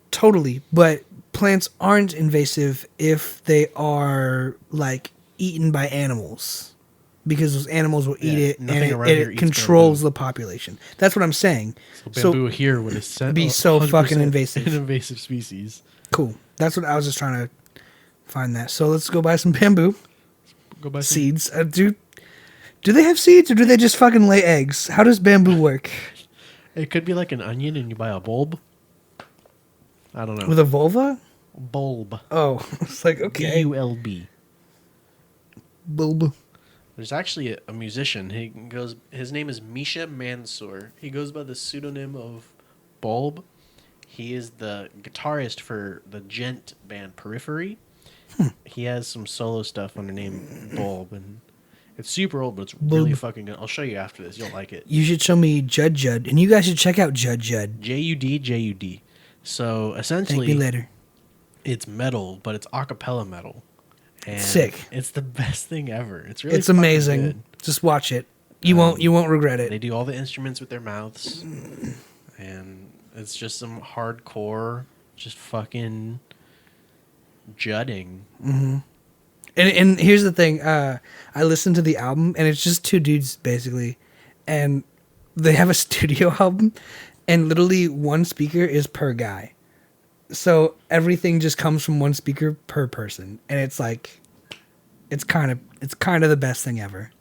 Totally, but plants aren't invasive if they are like eaten by animals, because those animals will eat it and it controls the population. That's what I'm saying. So bamboo here would be so fucking invasive. An invasive species. Cool. That's what I was just trying to find that. So let's go buy some bamboo. Go buy seeds. Do they have seeds or do they just fucking lay eggs? How does bamboo work? It could be like an onion and you buy a bulb. I don't know. With a vulva? Bulb. Oh, it's like, okay. B-U-L-B. Bulb. There's actually a musician. His name is Misha Mansour. He goes by the pseudonym of Bulb. He is the guitarist for the gent band Periphery. He has some solo stuff under name Bulb, and it's super old, but it's really fucking good. I'll show you after this. You'll like it. You should show me Judd Judd, and you guys should check out Judd Judd. J-U-D. So essentially, thank me later. It's metal, but it's a cappella metal. And sick. It's the best thing ever. It's really amazing. Good. Just watch it. You won't regret it. They do all the instruments with their mouths, and it's just some hardcore, just fucking judding. Mm-hmm. And here's the thing. I listened to the album, and it's just two dudes basically, and they have a studio album, and literally one speaker is per guy. So everything just comes from one speaker per person, and it's like, it's kind of the best thing ever.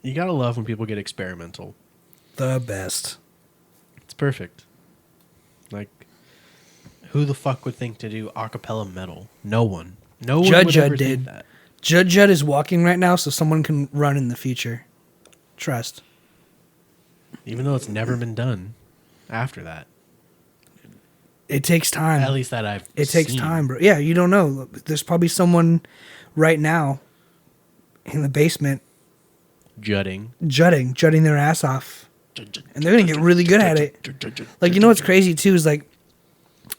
You gotta love when people get experimental. The best. It's perfect. Like, who the fuck would think to do a cappella metal? No one. No one Judd would Judd ever did. think that. Judd Judd is walking right now, so someone can run in the future. Trust. Even though it's never been done after that. It takes time. At least that I've It takes time, bro. Yeah, you don't know. There's probably someone right now in the basement judding their ass off. And they're going to get really good at it. Like, you know what's crazy, too, is, like,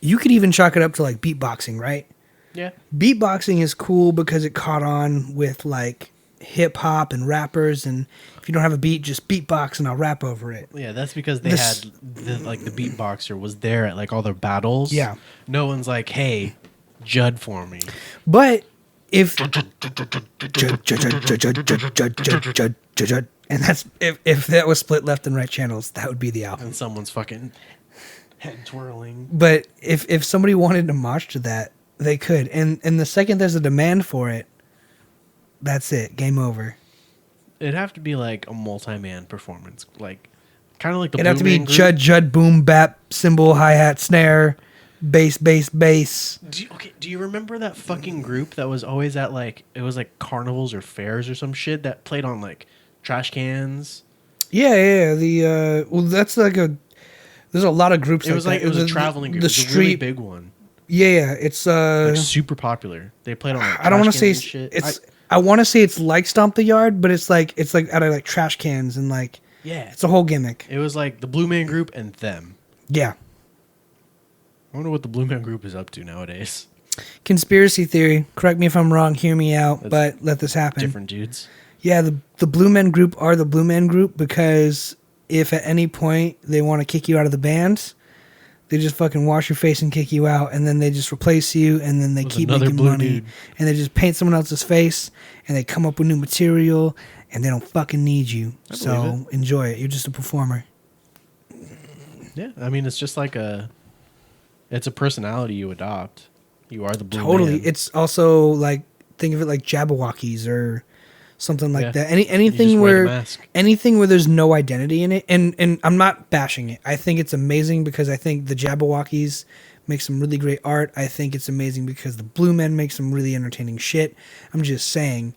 you could even chalk it up to, like, beatboxing, right? Yeah. Beatboxing is cool because it caught on with, like, hip hop and rappers, and if you don't have a beat, just beatbox and I'll rap over it. Yeah, that's because they This- had the beatboxer was there at like all their battles. Yeah. No one's like, hey, Judd for me. But if and that's if that was split left and right channels, that would be the album. And someone's fucking head twirling. But if somebody wanted to march to that, they could. And the second there's a demand for it, that's it. Game over. It'd have to be like a multi-man performance, like kind of like the. It'd have to Blue be Man Group. Judd, boom, bap, cymbal, hi-hat, snare, bass, bass, bass. Do you remember that fucking group that was always at like it was like carnivals or fairs or some shit that played on like trash cans? Yeah. That's like there's a lot of groups. It was like that. it was a traveling group. The It was a really street. big one. Yeah. It's Like super popular. They played on. Like, I don't want want to say I want to say it's like Stomp the Yard, but it's like out of like trash cans and like yeah, it's a whole gimmick. it was like the Blue Man Group and them. Yeah. I wonder what the Blue Man Group is up to nowadays. Conspiracy theory. Correct me if I'm wrong. Hear me out, but let this happen. Different dudes. Yeah, the Blue Men Group are the Blue Man Group because if at any point they want to kick you out of the band, they just fucking wash your face and kick you out, and then they just replace you, and then they With keep another making blue money, dude. and they just paint someone else's face, and they come up with new material, and they don't fucking need you. I So believe enjoy it. You're just a performer. Yeah, I mean it's just like it's a personality you adopt. You are the Blue Totally. Man. It's also like think of it like Jabberwockies or something like Yeah. that. You Anything just wear the where mask. anything where there's no identity in it, and I'm not bashing it. I think it's amazing because I think the Jabberwockies make some really great art. I think it's amazing because the Blue Men make some really entertaining shit. I'm just saying,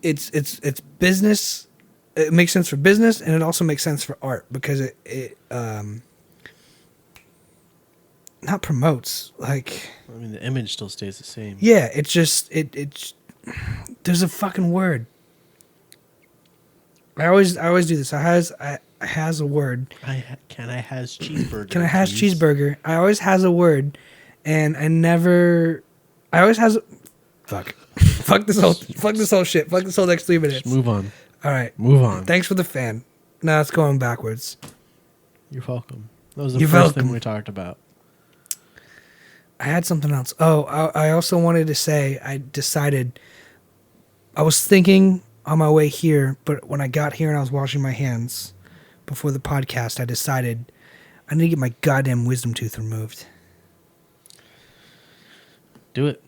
it's business. It makes sense for business, and it also makes sense for art because it not promotes like. I mean the image still stays the same. Yeah, it's just it's there's a fucking word. I always do this. I has a word. Can I has cheeseburger? Can I has please? cheeseburger? I always has a word, and I always has. Fuck. Fuck this whole shit. Fuck this whole next 3 minutes. Just move on. All right. Move on. Thanks for the fan. Now it's going backwards. You're welcome. That was the You're first welcome. thing we talked about. I had something else. Oh, I also wanted to say I was thinking on my way here, but when I got here and I was washing my hands before the podcast, I decided I need to get my goddamn wisdom tooth removed. Do it.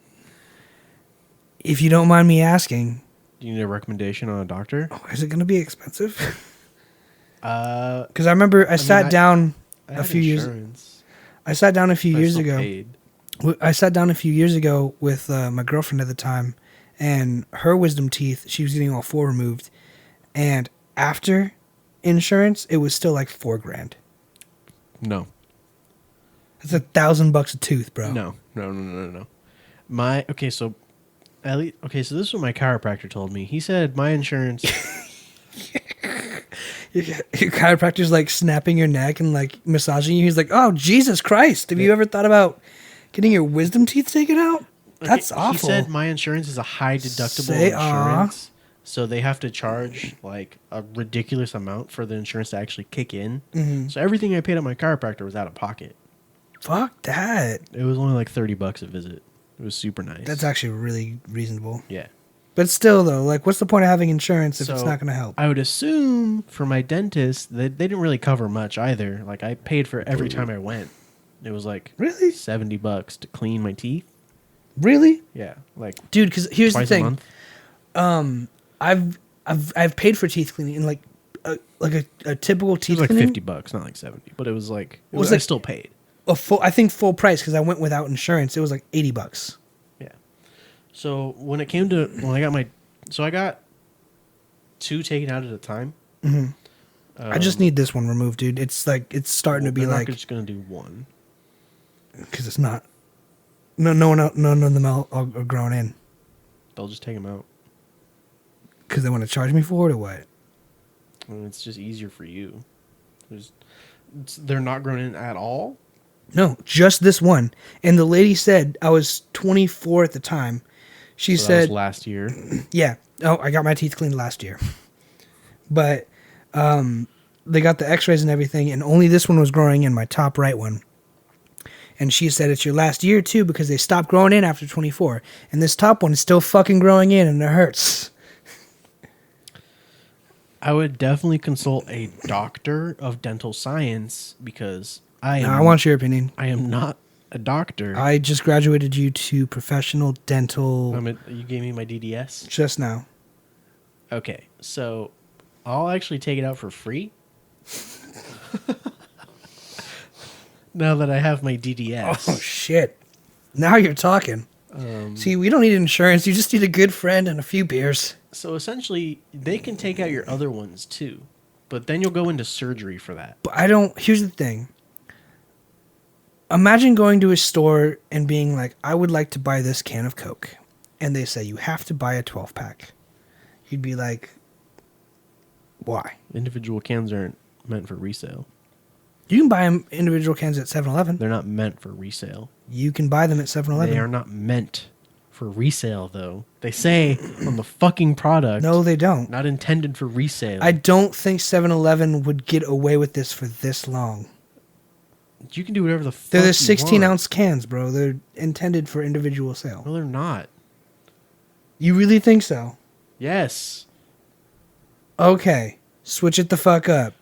If you don't mind me asking, Do you need a recommendation on a doctor? is it going to be expensive? Uh, Because I remember I sat down I a had few years. insurance. I sat down a few I years still ago. paid. I sat down a few years ago with my girlfriend at the time, and her wisdom teeth, she was getting all 4 removed, and after insurance, it was still like $4,000. No. That's $1,000 a tooth, bro. No. So this is what my chiropractor told me. He said my insurance. Your chiropractor's like snapping your neck and like massaging you. He's like, "Oh, Jesus Christ! Have you ever thought about getting your wisdom teeth taken out? That's awful." He said my insurance is a high deductible Say, insurance, so they have to charge like a ridiculous amount for the insurance to actually kick in. Mm-hmm. So everything I paid at my chiropractor was out of pocket. Fuck that. It was only like $30 a visit. It was super nice. That's actually really reasonable. yeah. But still, though, like, what's the point of having insurance if it's So, not going to help? I would assume for my dentist, they didn't really cover much either. Like I paid for every time I went. It was like Really? $70 to clean my teeth. Really? Yeah, like Dude, because here's the twice a thing. month. I've paid for teeth cleaning and like a typical It teeth was like cleaning. $50, not like 70, but it was like Was I like- still paid. I think full price because I went without insurance. It was like $80. Yeah. So when it came to I got 2 taken out at a time. Mm-hmm. I just need this one removed, dude. It's like it's starting to be they're not like just gonna do one. because it's not. None of them are grown in They'll just take them out. because they want to charge me for it or what? I mean, it's just easier for you. They're not grown in at all. No, just this one. And the lady said I was 24 at the time. She So that was said, last year. yeah. Oh, I got my teeth cleaned last year. But they got the x-rays and everything, and only this one was growing in, my top right one. And she said it's your last year, too, because they stopped growing in after 24. And this top one is still fucking growing in, and it hurts. I would definitely consult a doctor of dental science because I Now, I want your opinion. I am not a doctor. I just graduated you to professional dental You gave me my DDS? just now. Okay, so I'll actually take it out for free. Now that I have my DDS. Oh, shit. Now you're talking. See, we don't need insurance. You just need a good friend and a few beers. So essentially, they can take out your other ones too. But then you'll go into surgery for that. But I don't... Here's the thing. Imagine going to a store and being like, I would like to buy this can of Coke. And they say, you have to buy a 12-pack. You'd be like, why? Individual cans aren't meant for resale. You can buy them individual cans at 7-Eleven. They're not meant for resale. You can buy them at 7-Eleven. They are not meant for resale, though. They say on the fucking product. No, they don't. Not intended for resale. I don't think 7-Eleven would get away with this for this long. You can do whatever the fuck They're the you 16-ounce cans, bro. They're intended for individual sale. No, they're not. You really think so? Yes. Okay, switch it the fuck up.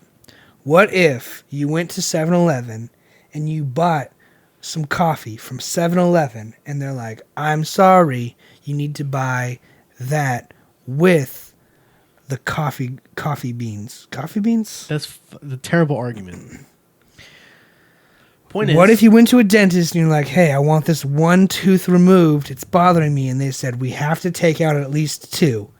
What if you went to 7-Eleven and you bought some coffee from 7-Eleven and they're like, I'm sorry, you need to buy that with the coffee beans. Coffee beans? That's the terrible argument. Point is, What if you went to a dentist and you're like, hey, I want this one tooth removed. It's bothering me. And they said, we have to take out at least 2.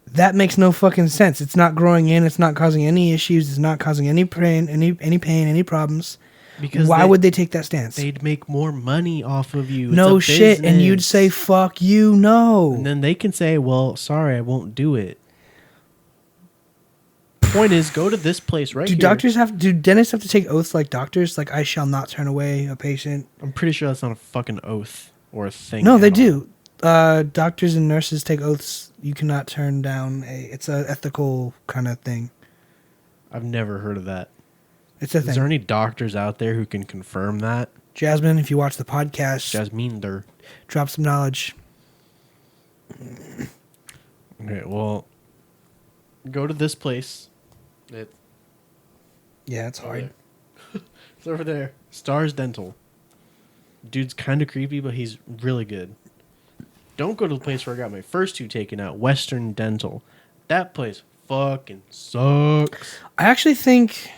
That makes no fucking sense. It's not growing in. It's not causing any issues. It's not causing any pain, any problems. because Why would they take that stance? they'd make more money off of you? It's No a shit. And you'd business. say, fuck you, no. And then they can say, well, sorry, I won't do it. Point is, go to this place right do here. do dentists have to take oaths like doctors? Like, I shall not turn away a patient? I'm pretty sure that's not a fucking oath or a thing. No, they at all. do. Doctors and nurses take oaths. You cannot turn down it's a ethical kind of thing. I've never heard of that. It's a Is thing. there any doctors out there who can confirm that? Jasmine, if you watch the podcast, Jasmine, there. drop some knowledge. Okay, well, go to this place. Yeah, it's hard. It's over there. Stars Dental. Dude's kind of creepy, but he's really good. Don't go to the place where I got my first 2 taken out, Western Dental. That place fucking sucks. I actually think...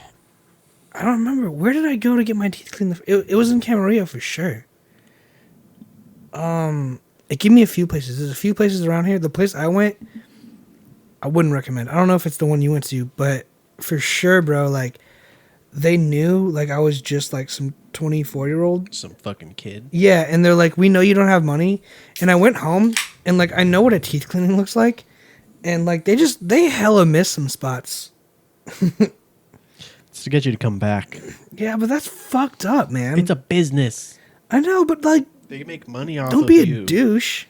I don't remember. Where did I go to get my teeth cleaned? It was in Camarillo for sure. It gave me a few places. There's a few places around here. The place I went, I wouldn't recommend. I don't know if it's the one you went to, but for sure, bro, like, they knew, like, I was just, like, some 24-year-old. Some fucking kid. Yeah, and they're like, we know you don't have money. And I went home, and, like, I know what a teeth cleaning looks like. And, like, they hella miss some spots. It's to get you to come back. Yeah, but that's fucked up, man. It's a business. I know, but, like, They make money off don't of be you. a douche.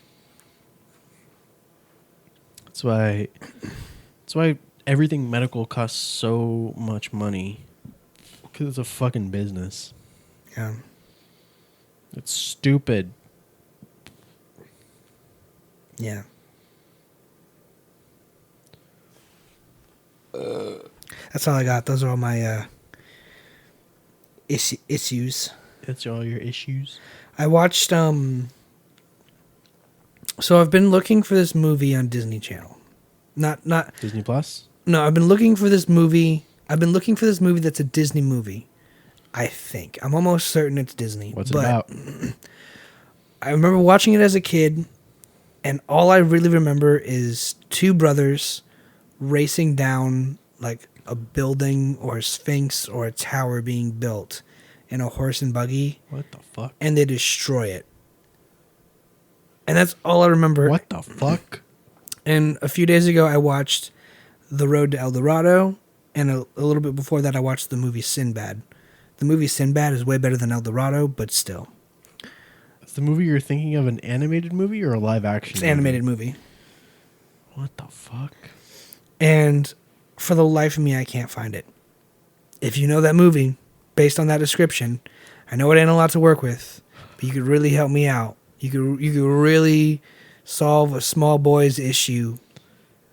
That's why everything medical costs so much money. Because it's a fucking business. Yeah. It's stupid. Yeah. That's all I got. Those are all my issues. That's all your issues. I watched so I've been looking for this movie on Disney Channel. Not Disney Plus? No, I've been looking for this movie. I've been looking for this movie that's a Disney movie. I think. I'm almost certain it's Disney. What's it about? I remember watching it as a kid, and all I really remember is 2 brothers racing down like a building or a sphinx or a tower being built in a horse and buggy, What the fuck? and they destroy it. And that's all I remember. What the fuck? And a few days ago, I watched The Road to El Dorado, and a little bit before that, I watched the movie Sinbad. The movie Sinbad is way better than El Dorado, but still. the movie you're thinking of an animated movie or a live action? It's an animated movie. What the fuck? And for the life of me, I can't find it. If you know that movie, based on that description, I know it ain't a lot to work with, but you could really help me out. You could really solve a small boy's issue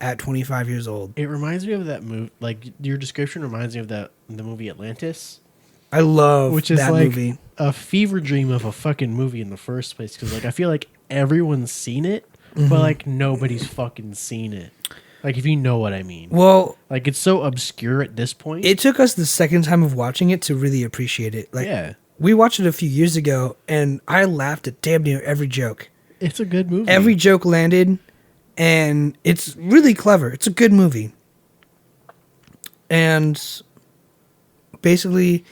at 25 years old. It reminds me of that movie. Like your description reminds me of the movie Atlantis. I love Which is that like movie. a fever dream of a fucking movie in the first place. Because like I feel like everyone's seen it, but like nobody's fucking seen it. Like if you know what I mean. Well, Like it's so obscure at this point. it took us the second time of watching it to really appreciate it. Like, Yeah. we watched it a few years ago, and I laughed at damn near every joke. It's a good movie. Every joke landed, and it's really clever. It's a good movie. And basically,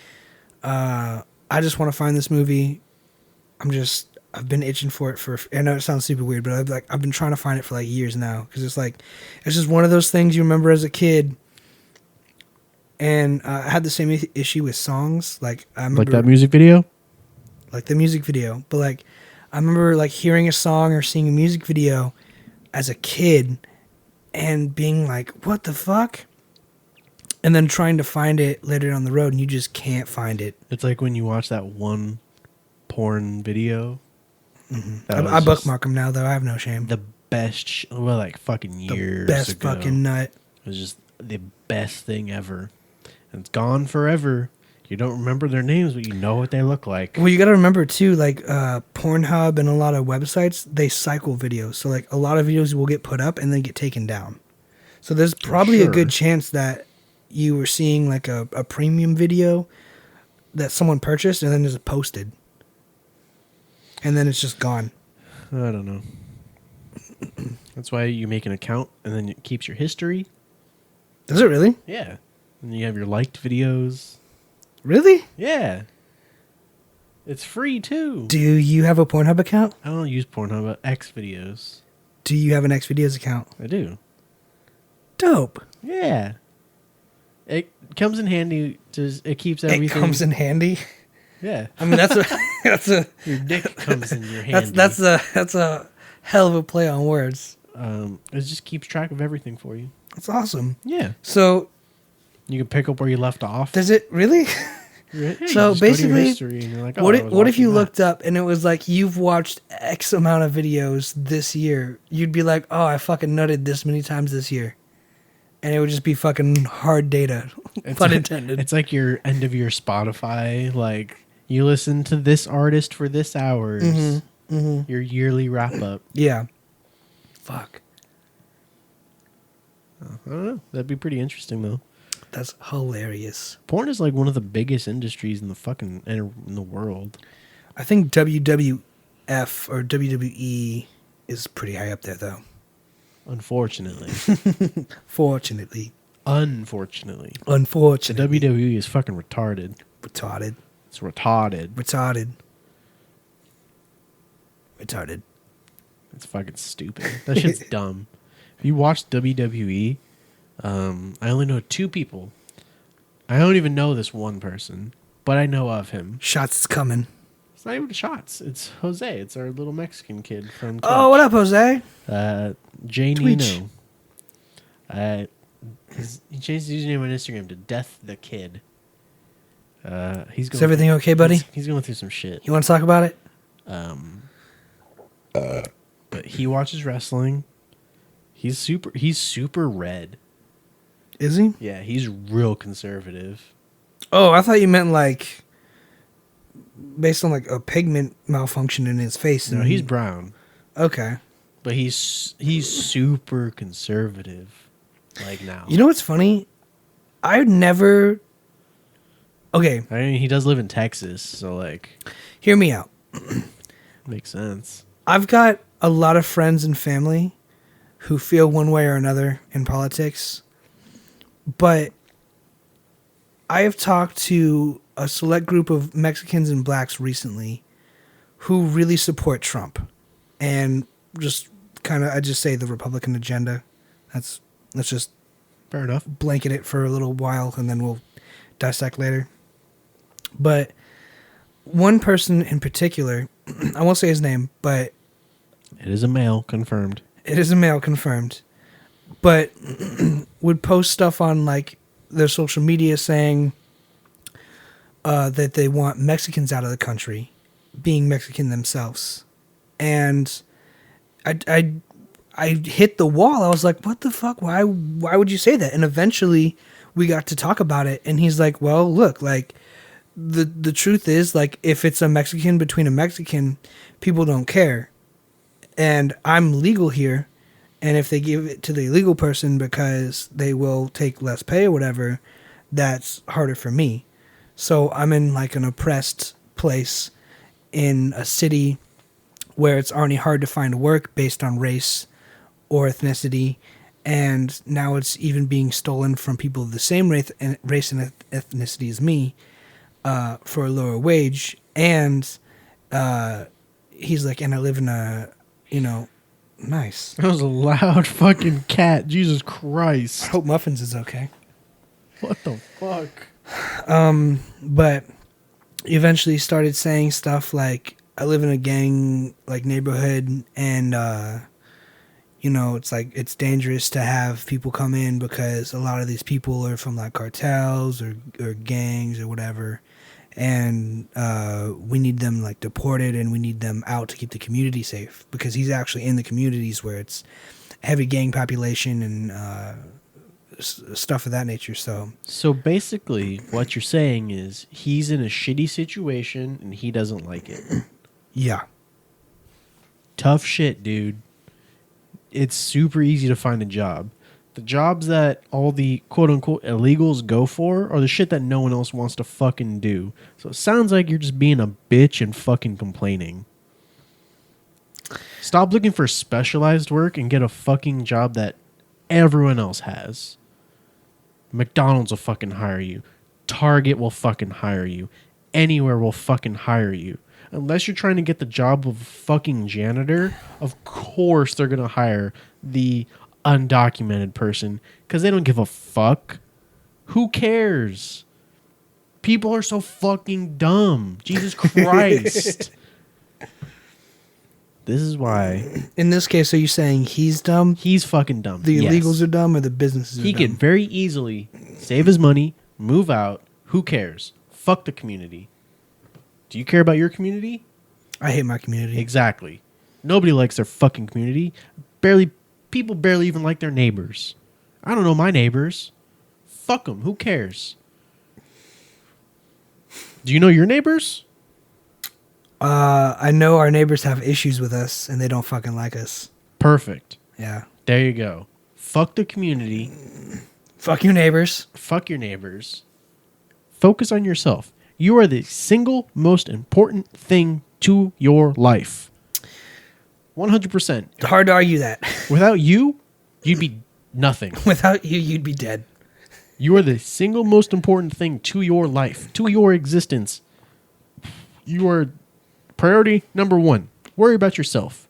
I just want to find this movie. I've been itching for it I know it sounds super weird, but I've been trying to find it for like years now. Because it's just one of those things you remember as a kid. And I had the same issue with songs. Like, I remember, Like that music video? like the music video. But like, I remember like hearing a song or seeing a music video as a kid and being like, what the fuck? And then trying to find it later down the road, and you just can't find it. It's like when you watch that one porn video. I bookmark them now, though. I have no shame. The best, well, like fucking years The best ago. fucking nut. It was just the best thing ever. And it's gone forever. You don't remember their names, but you know what they look like. Well, you got to remember, too, like Pornhub and a lot of websites, they cycle videos. So, like, a lot of videos will get put up and then get taken down. So there's probably a Sure. good chance that you were seeing, like, a premium video that someone purchased and then is posted. And then it's just gone. I don't know. That's why you make an account and then it keeps your history. Does it really? Yeah. And you have your liked videos. Really? Yeah. It's free too. Do you have a Pornhub account? I don't use Pornhub, but X videos. Do you have an Xvideos account? I do. Dope. Yeah. It comes in handy. It keeps everything. It comes in handy. Yeah. I mean, that's a Your dick comes in your hand. that's a hell of a play on words. It just keeps track of everything for you. That's awesome. Yeah. So You can pick up where you left off. does it really? Yeah, you So just go to your basically, history and you're like, oh, what I if, was what if you watching that. looked up and it was like you've watched X amount of videos this year? You'd be like, oh, I fucking nutted this many times this year, and it would just be fucking hard data. Pun intended. It's like your end of your Spotify. Like you listen to this artist for this hours. Your yearly wrap up. Yeah. Fuck. I don't know. That'd be pretty interesting though. That's hilarious. Porn is like one of the biggest industries in the fucking in the world. I think WWF or WWE is pretty high up there, though. Unfortunately. Fortunately. Unfortunately. The Unfortunately. WWE is fucking retarded. Retarded. It's retarded. Retarded. Retarded. It's fucking stupid. That shit's dumb. If you watch WWE, I only know two people. I don't even know this one person, but I know of him. Shots is coming. It's not even Shots. It's Jose. It's our little Mexican kid from Oh, what up, Jose? Jay Tweech. Nino. He changed his username on Instagram to Death the Kid. He's going Is everything okay, buddy? He's going through some shit. You want to talk about it? But he watches wrestling. He's super red. Is he? Yeah, he's real conservative. Oh, I thought you meant like based on like a pigment malfunction in his face. No, he's brown, okay. but he's super conservative. Like now, You know what's funny? I never. Okay, I mean, he does live in Texas, so like, hear me out. makes sense. I've got a lot of friends and family who feel one way or another in politics, but I have talked to a select group of Mexicans and blacks recently who really support Trump and just kind of, I just say the Republican agenda. Let's just Fair enough. blanket it for a little while and then we'll dissect later. But one person in particular I won't say his name, but It is a male, confirmed. it is a male, confirmed. But would post stuff on like their social media saying that they want Mexicans out of the country, being Mexican themselves, and I hit the wall. I was like, what the fuck? Why would you say that? And eventually we got to talk about it, and he's like, well, look, like the truth is, like, if it's a Mexican between a Mexican, people don't care. And I'm legal here, and if they give it to the illegal person because they will take less pay or whatever, that's harder for me. So I'm in like an oppressed place in a city where it's already hard to find work based on race or ethnicity, and now it's even being stolen from people of the same race and ethnicity as me for a lower wage. And he's like, and I live in a, nice. That was a loud fucking cat. Jesus I Christ. hope Muffins is okay. What the fuck? But eventually started saying stuff like, I live in a gang like neighborhood, and it's like it's dangerous to have people come in because a lot of these people are from like cartels or gangs or whatever, and we need them like deported, and we need them out to keep the community safe, because he's actually in the communities where it's heavy gang population and stuff of that nature. So basically, what you're saying is he's in a shitty situation and he doesn't like it. Yeah. Tough shit, dude. It's super easy to find a job. The jobs that all the quote-unquote illegals go for are the shit that no one else wants to fucking do. So it sounds like you're just being a bitch and fucking complaining. Stop looking for specialized work and get a fucking job that everyone else has. McDonald's will fucking hire you. Target will fucking hire you. Anywhere will fucking hire you. Unless you're trying to get the job of a fucking janitor, of course they're going to hire the undocumented person because they don't give a fuck. Who cares? People are so fucking dumb. Jesus Christ. This is why. In this case, are you saying he's dumb? He's fucking dumb. The illegals are dumb, or the businesses are dumb? He could very easily save his money, move out. Who cares? Fuck the community. Do you care about your community? I hate my community. Exactly. Nobody likes their fucking community. People barely even like their neighbors. I don't know my neighbors. Fuck them. Who cares? Do you know your neighbors? I know our neighbors have issues with us, and they don't fucking like us. Perfect. Yeah. There you go. Fuck the community. Fuck your neighbors. Fuck your neighbors. Focus on yourself. You are the single most important thing to your life. 100%. It's hard to argue that. Without you, you'd be nothing. Without you, you'd be dead. You are the single most important thing to your life, to your existence. You are priority number one. Worry about yourself.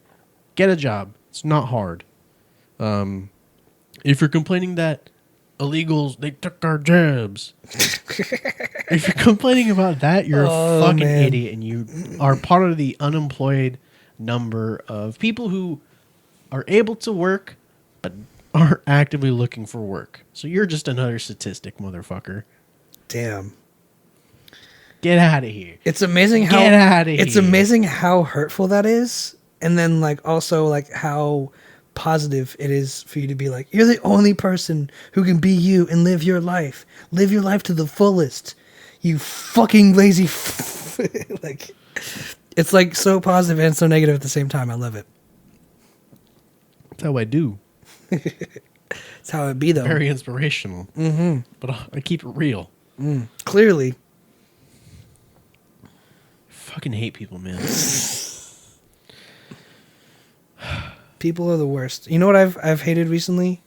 Get a job. It's not hard. If you're complaining that illegals, they took our jobs. If you're complaining about that, you're a fucking idiot, and you are part of the unemployed number of people who are able to work but aren't actively looking for work. So you're just another statistic, motherfucker. Damn. Get out of here. It's amazing how Get out of here. It's amazing how hurtful that is, and then like also like how positive it is for you to be like, you're the only person who can be you and live your life. Live your life to the fullest. You fucking lazy like it's like so positive and so negative at the same time. I love it. That's how I do. It's how it be though. Very inspirational. Mm-hmm. But I keep it real. Clearly. Fucking hate people, man. People are the worst. You know what I've hated recently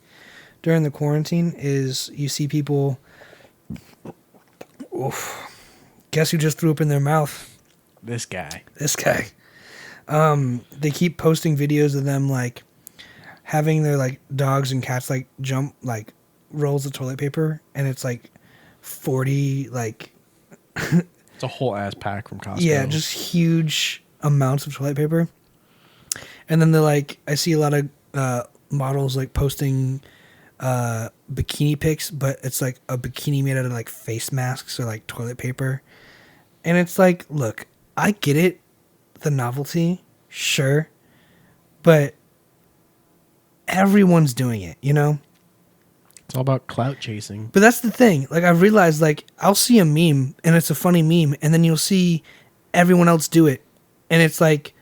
during the quarantine is you see people. Oof, guess who just threw up in their mouth? This guy. They keep posting videos of them like having their like dogs and cats like jump like rolls of toilet paper, and it's like 40 like It's a whole ass pack from Costco. yeah, just huge amounts of toilet paper. And then they're like, I see a lot of models like posting bikini pics, but it's like a bikini made out of like face masks or like toilet paper. And it's like, look, I get it, the novelty, sure, but everyone's doing it, you know? It's all about clout chasing. But that's the thing. Like, I've realized, like, I'll see a meme, and it's a funny meme, and then you'll see everyone else do it. And it's like,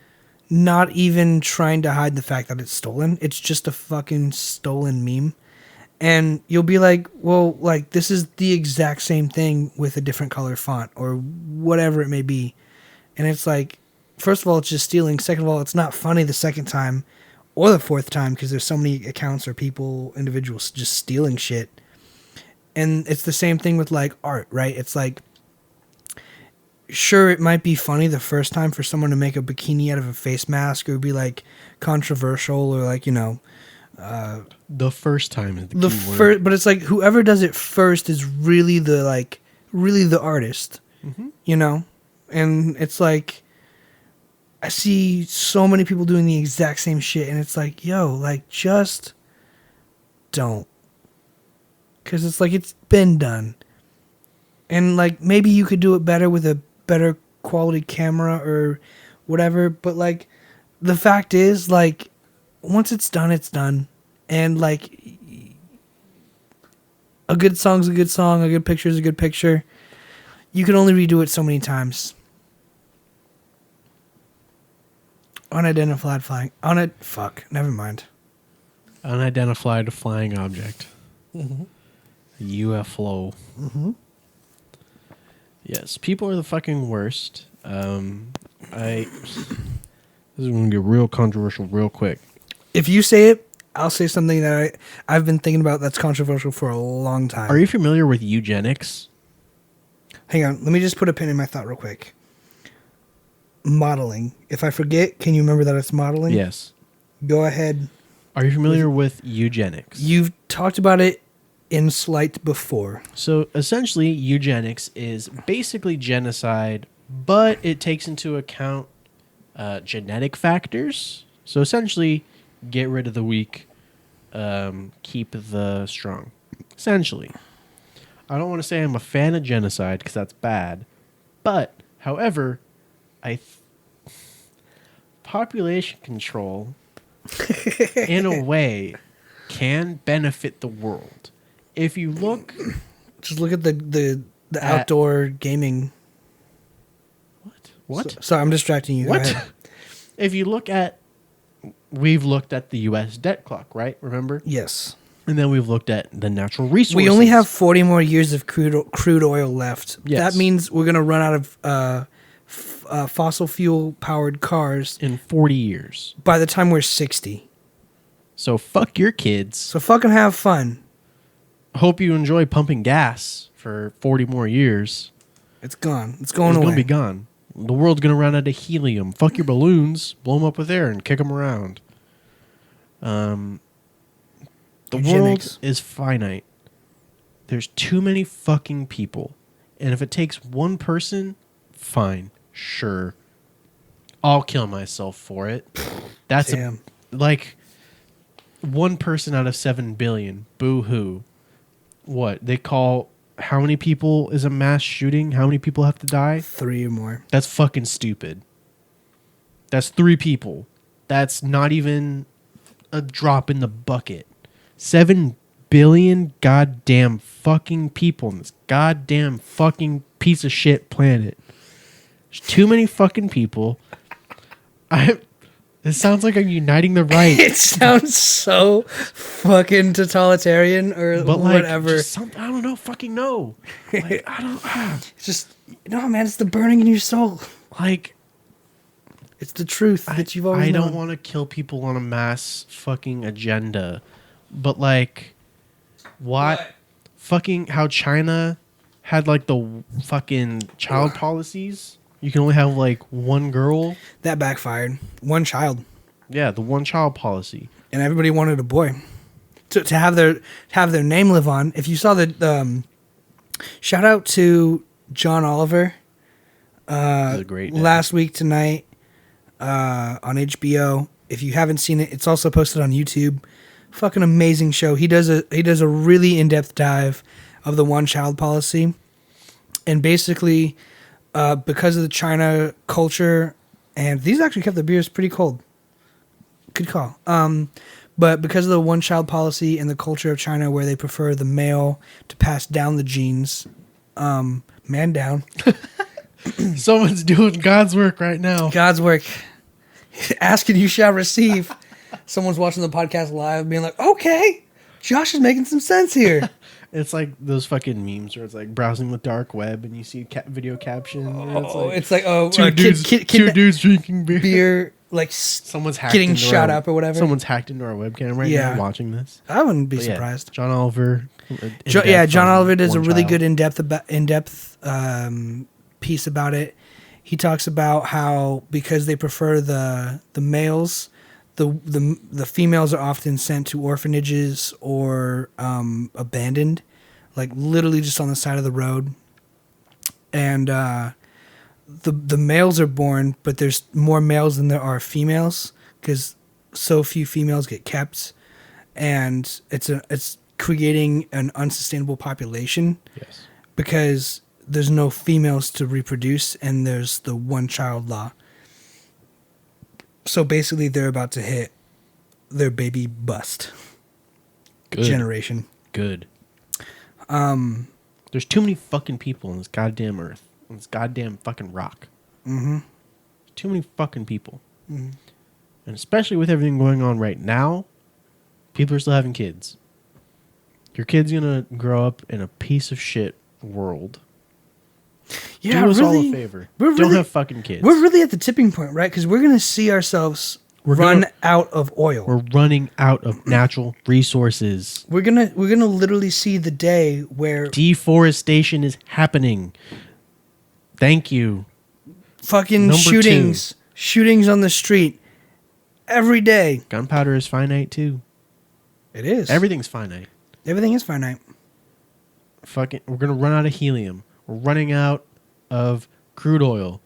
not even trying to hide the fact that it's stolen. It's just a fucking stolen meme. And you'll be like, well, like, this is the exact same thing with a different color font or whatever it may be. And it's like, first of all, it's just stealing. Second of all, it's not funny the second time or the fourth time because there's so many accounts or people, individuals just stealing shit. And it's the same thing with, like, art, right? It's like, sure, it might be funny the first time for someone to make a bikini out of a face mask or be, like, controversial or, like, you know, the first time is the key word. But it's like whoever does it first is really the artist, you know? And it's like, I see so many people doing the exact same shit, and it's like, yo, like, just don't. Because it's like, it's been done. And, like, maybe you could do it better with a better quality camera or whatever, but, like, the fact is, like, once it's done, it's done. And, like, a good song's a good song, a good picture's a good picture. You can only redo it so many times. Unidentified flying. Never mind. Unidentified flying object. Mm-hmm. UFO. Mm-hmm. Yes, people are the fucking worst. This is going to get real controversial real quick. If you say it, I'll say something that I've been thinking about that's controversial for a long time. Are you familiar with eugenics? Hang on, let me just put a pin in my thought real quick. Modeling. If I forget, can you remember that it's modeling? Yes. Go ahead. Are you familiar with eugenics? You've talked about it in slight before. So essentially, eugenics is basically genocide, but it takes into account genetic factors. So essentially, get rid of the weak, keep the strong. Essentially. I don't want to say I'm a fan of genocide because that's bad. But, however, population control, in a way, can benefit the world. If you look... Just look at the outdoor gaming. What? Sorry, I'm distracting you. What? Go ahead. If you look at... We've looked at the U.S. debt clock, right? Remember? Yes. And then we've looked at the natural resources. We only have 40 more years of crude oil left. Yes. That means we're going to run out of fossil fuel powered cars in 40 years. By the time we're 60. So fuck your kids. So fucking have fun. Hope you enjoy pumping gas for 40 more years. It's gone. It's going away. It's going to be gone. The world's going to run out of helium. Fuck your balloons. Blow them up with air and kick them around. The world is finite. There's too many fucking people. And if it takes one person, fine. Sure. I'll kill myself for it. That's like 1 person out of 7 billion. Boo-hoo. What? They call... How many people is a mass shooting? How many people have to die? 3 or more. That's fucking stupid. That's 3 people. That's not even a drop in the bucket. 7 billion goddamn fucking people in this goddamn fucking piece of shit planet. There's too many fucking people. It sounds like I'm uniting the right. It sounds so fucking totalitarian or but like, whatever. I don't know. Fucking no. Like, I don't. It's just no, man. It's the burning in your soul. Like, it's the truth that you've always known. I don't want to kill people on a mass fucking agenda, but like, what? Fucking how China had like the fucking child policies. You can only have like 1 girl. That backfired. 1 child. Yeah, the 1 child policy. And everybody wanted a boy to have their name live on. If you saw the shout out to John Oliver. He's a great dad. Last week tonight, on HBO. If you haven't seen it, it's also posted on YouTube. Fucking amazing show. He does a really in-depth dive of the one-child policy, and basically, because of the China culture, and these actually kept the beers pretty cold. Good call. But because of the one-child policy and the culture of China, where they prefer the male to pass down the genes, man down. Someone's doing God's work right now. God's work. Ask and you shall receive. Someone's watching the podcast live being like, okay, Josh is making some sense here. It's like those fucking memes where it's like browsing the dark web and you see video caption. It's like two dudes drinking beer, like someone's getting shot up or whatever. Someone's hacked into our webcam right now watching this. I wouldn't be surprised. John Oliver. John Oliver does a really good in-depth piece about it. He talks about how because they prefer the males, the females are often sent to orphanages or abandoned, like literally just on the side of the road. And the males are born, but there's more males than there are females because so few females get kept, and it's creating an unsustainable population. Yes, because there's no females to reproduce, and there's the one-child law. So basically, they're about to hit their baby bust generation. Good. There's too many fucking people on this goddamn earth, on this goddamn fucking rock. Mm-hmm. Too many fucking people. Mm-hmm. And especially with everything going on right now, people are still having kids. Your kid's gonna grow up in a piece of shit world. Yeah, do us all a favor. Don't have fucking kids. We're really at the tipping point, right? Because we're going to see ourselves run out of oil. We're running out of natural resources. We're gonna literally see the day where deforestation is happening. Thank you. Fucking shootings on the street every day. Gunpowder is finite too. It is. Everything's finite. Everything is finite. We're gonna run out of helium. We're running out of crude oil.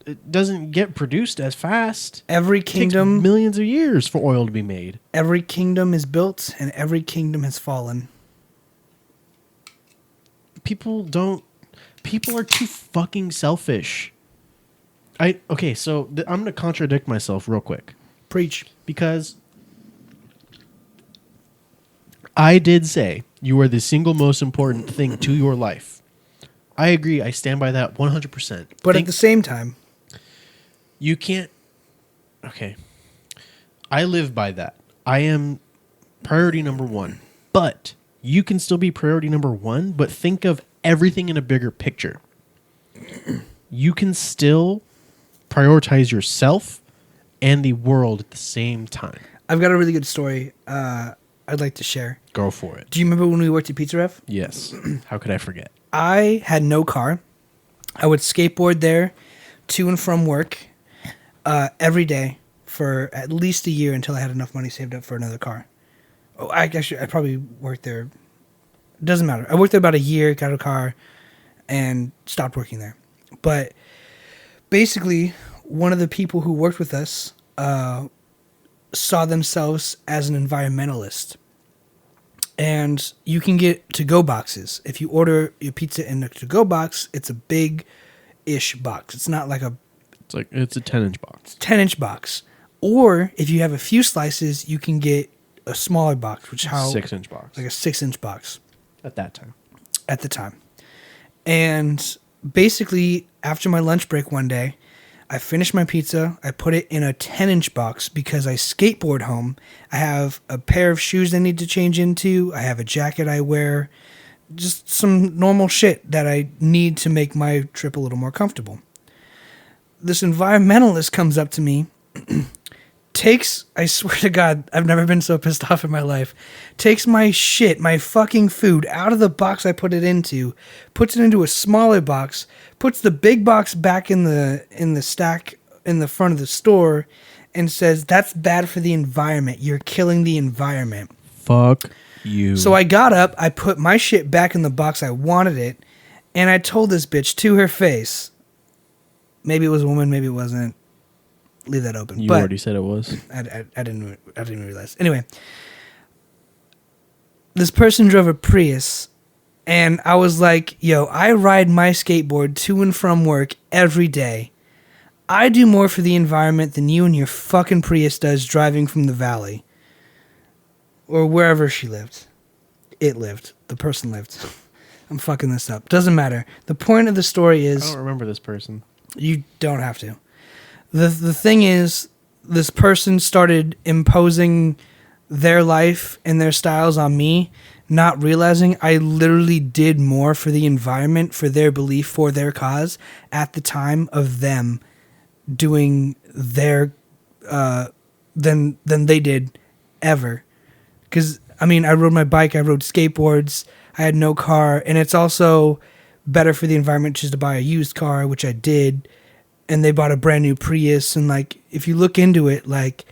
It doesn't get produced as fast. Every kingdom... It takes millions of years for oil to be made. Every kingdom is built and every kingdom has fallen. People are too fucking selfish. Okay, so I'm going to contradict myself real quick. Preach. Because I did say you are the single most important thing to your life. I agree. I stand by that 100%. But at the same time, you can't... Okay. I live by that. I am priority number one. But you can still be priority number one, but think of everything in a bigger picture. You can still prioritize yourself and the world at the same time. I've got a really good story I'd like to share. Go for it. Do you remember when we worked at Pizza Ref? Yes. How could I forget? I had no car. I would skateboard there to and from work every day for at least a year until I had enough money saved up for another car. Oh, I probably worked there. It doesn't matter. I worked there about a year, got a car, and stopped working there. But basically, one of the people who worked with us saw themselves as an environmentalist. And you can get to-go boxes. If you order your pizza in a to-go box, it's a big-ish box. It's not like a... It's a 10-inch box. It's a 10-inch box. Or if you have a few slices, you can get a smaller box, which how... 6-inch box. Like a 6-inch box. At that time. At the time. And basically, after my lunch break one day, I finished my pizza. I put it in a 10-inch box because I skateboard home. I have a pair of shoes I need to change into. I have a jacket I wear. Just some normal shit that I need to make my trip a little more comfortable. This environmentalist comes up to me, takes, I swear to God, I've never been so pissed off in my life, takes my shit, my fucking food, out of the box I put it into, puts it into a smaller box, puts the big box back in the stack in the front of the store, and says, that's bad for the environment. You're killing the environment. Fuck you. So I got up, I put my shit back in the box I wanted it, and I told this bitch to her face, maybe it was a woman, maybe it wasn't, leave that open. You but already said it was. I didn't realize. Anyway, this person drove a Prius, and I was like, yo, I ride my skateboard to and from work every day. I do more for the environment than you and your fucking Prius does driving from the valley. Or wherever she lived. It lived. The person lived. I'm fucking this up. Doesn't matter. The point of the story is... I don't remember this person. You don't have to. The thing is, this person started imposing their life and their styles on me, not realizing I literally did more for the environment, for their belief, for their cause, at the time of them doing their... than they did ever. Because, I mean, I rode my bike, I rode skateboards, I had no car, and it's also better for the environment just to buy a used car, which I did, and they bought a brand new Prius, and, like, if you look into it, like,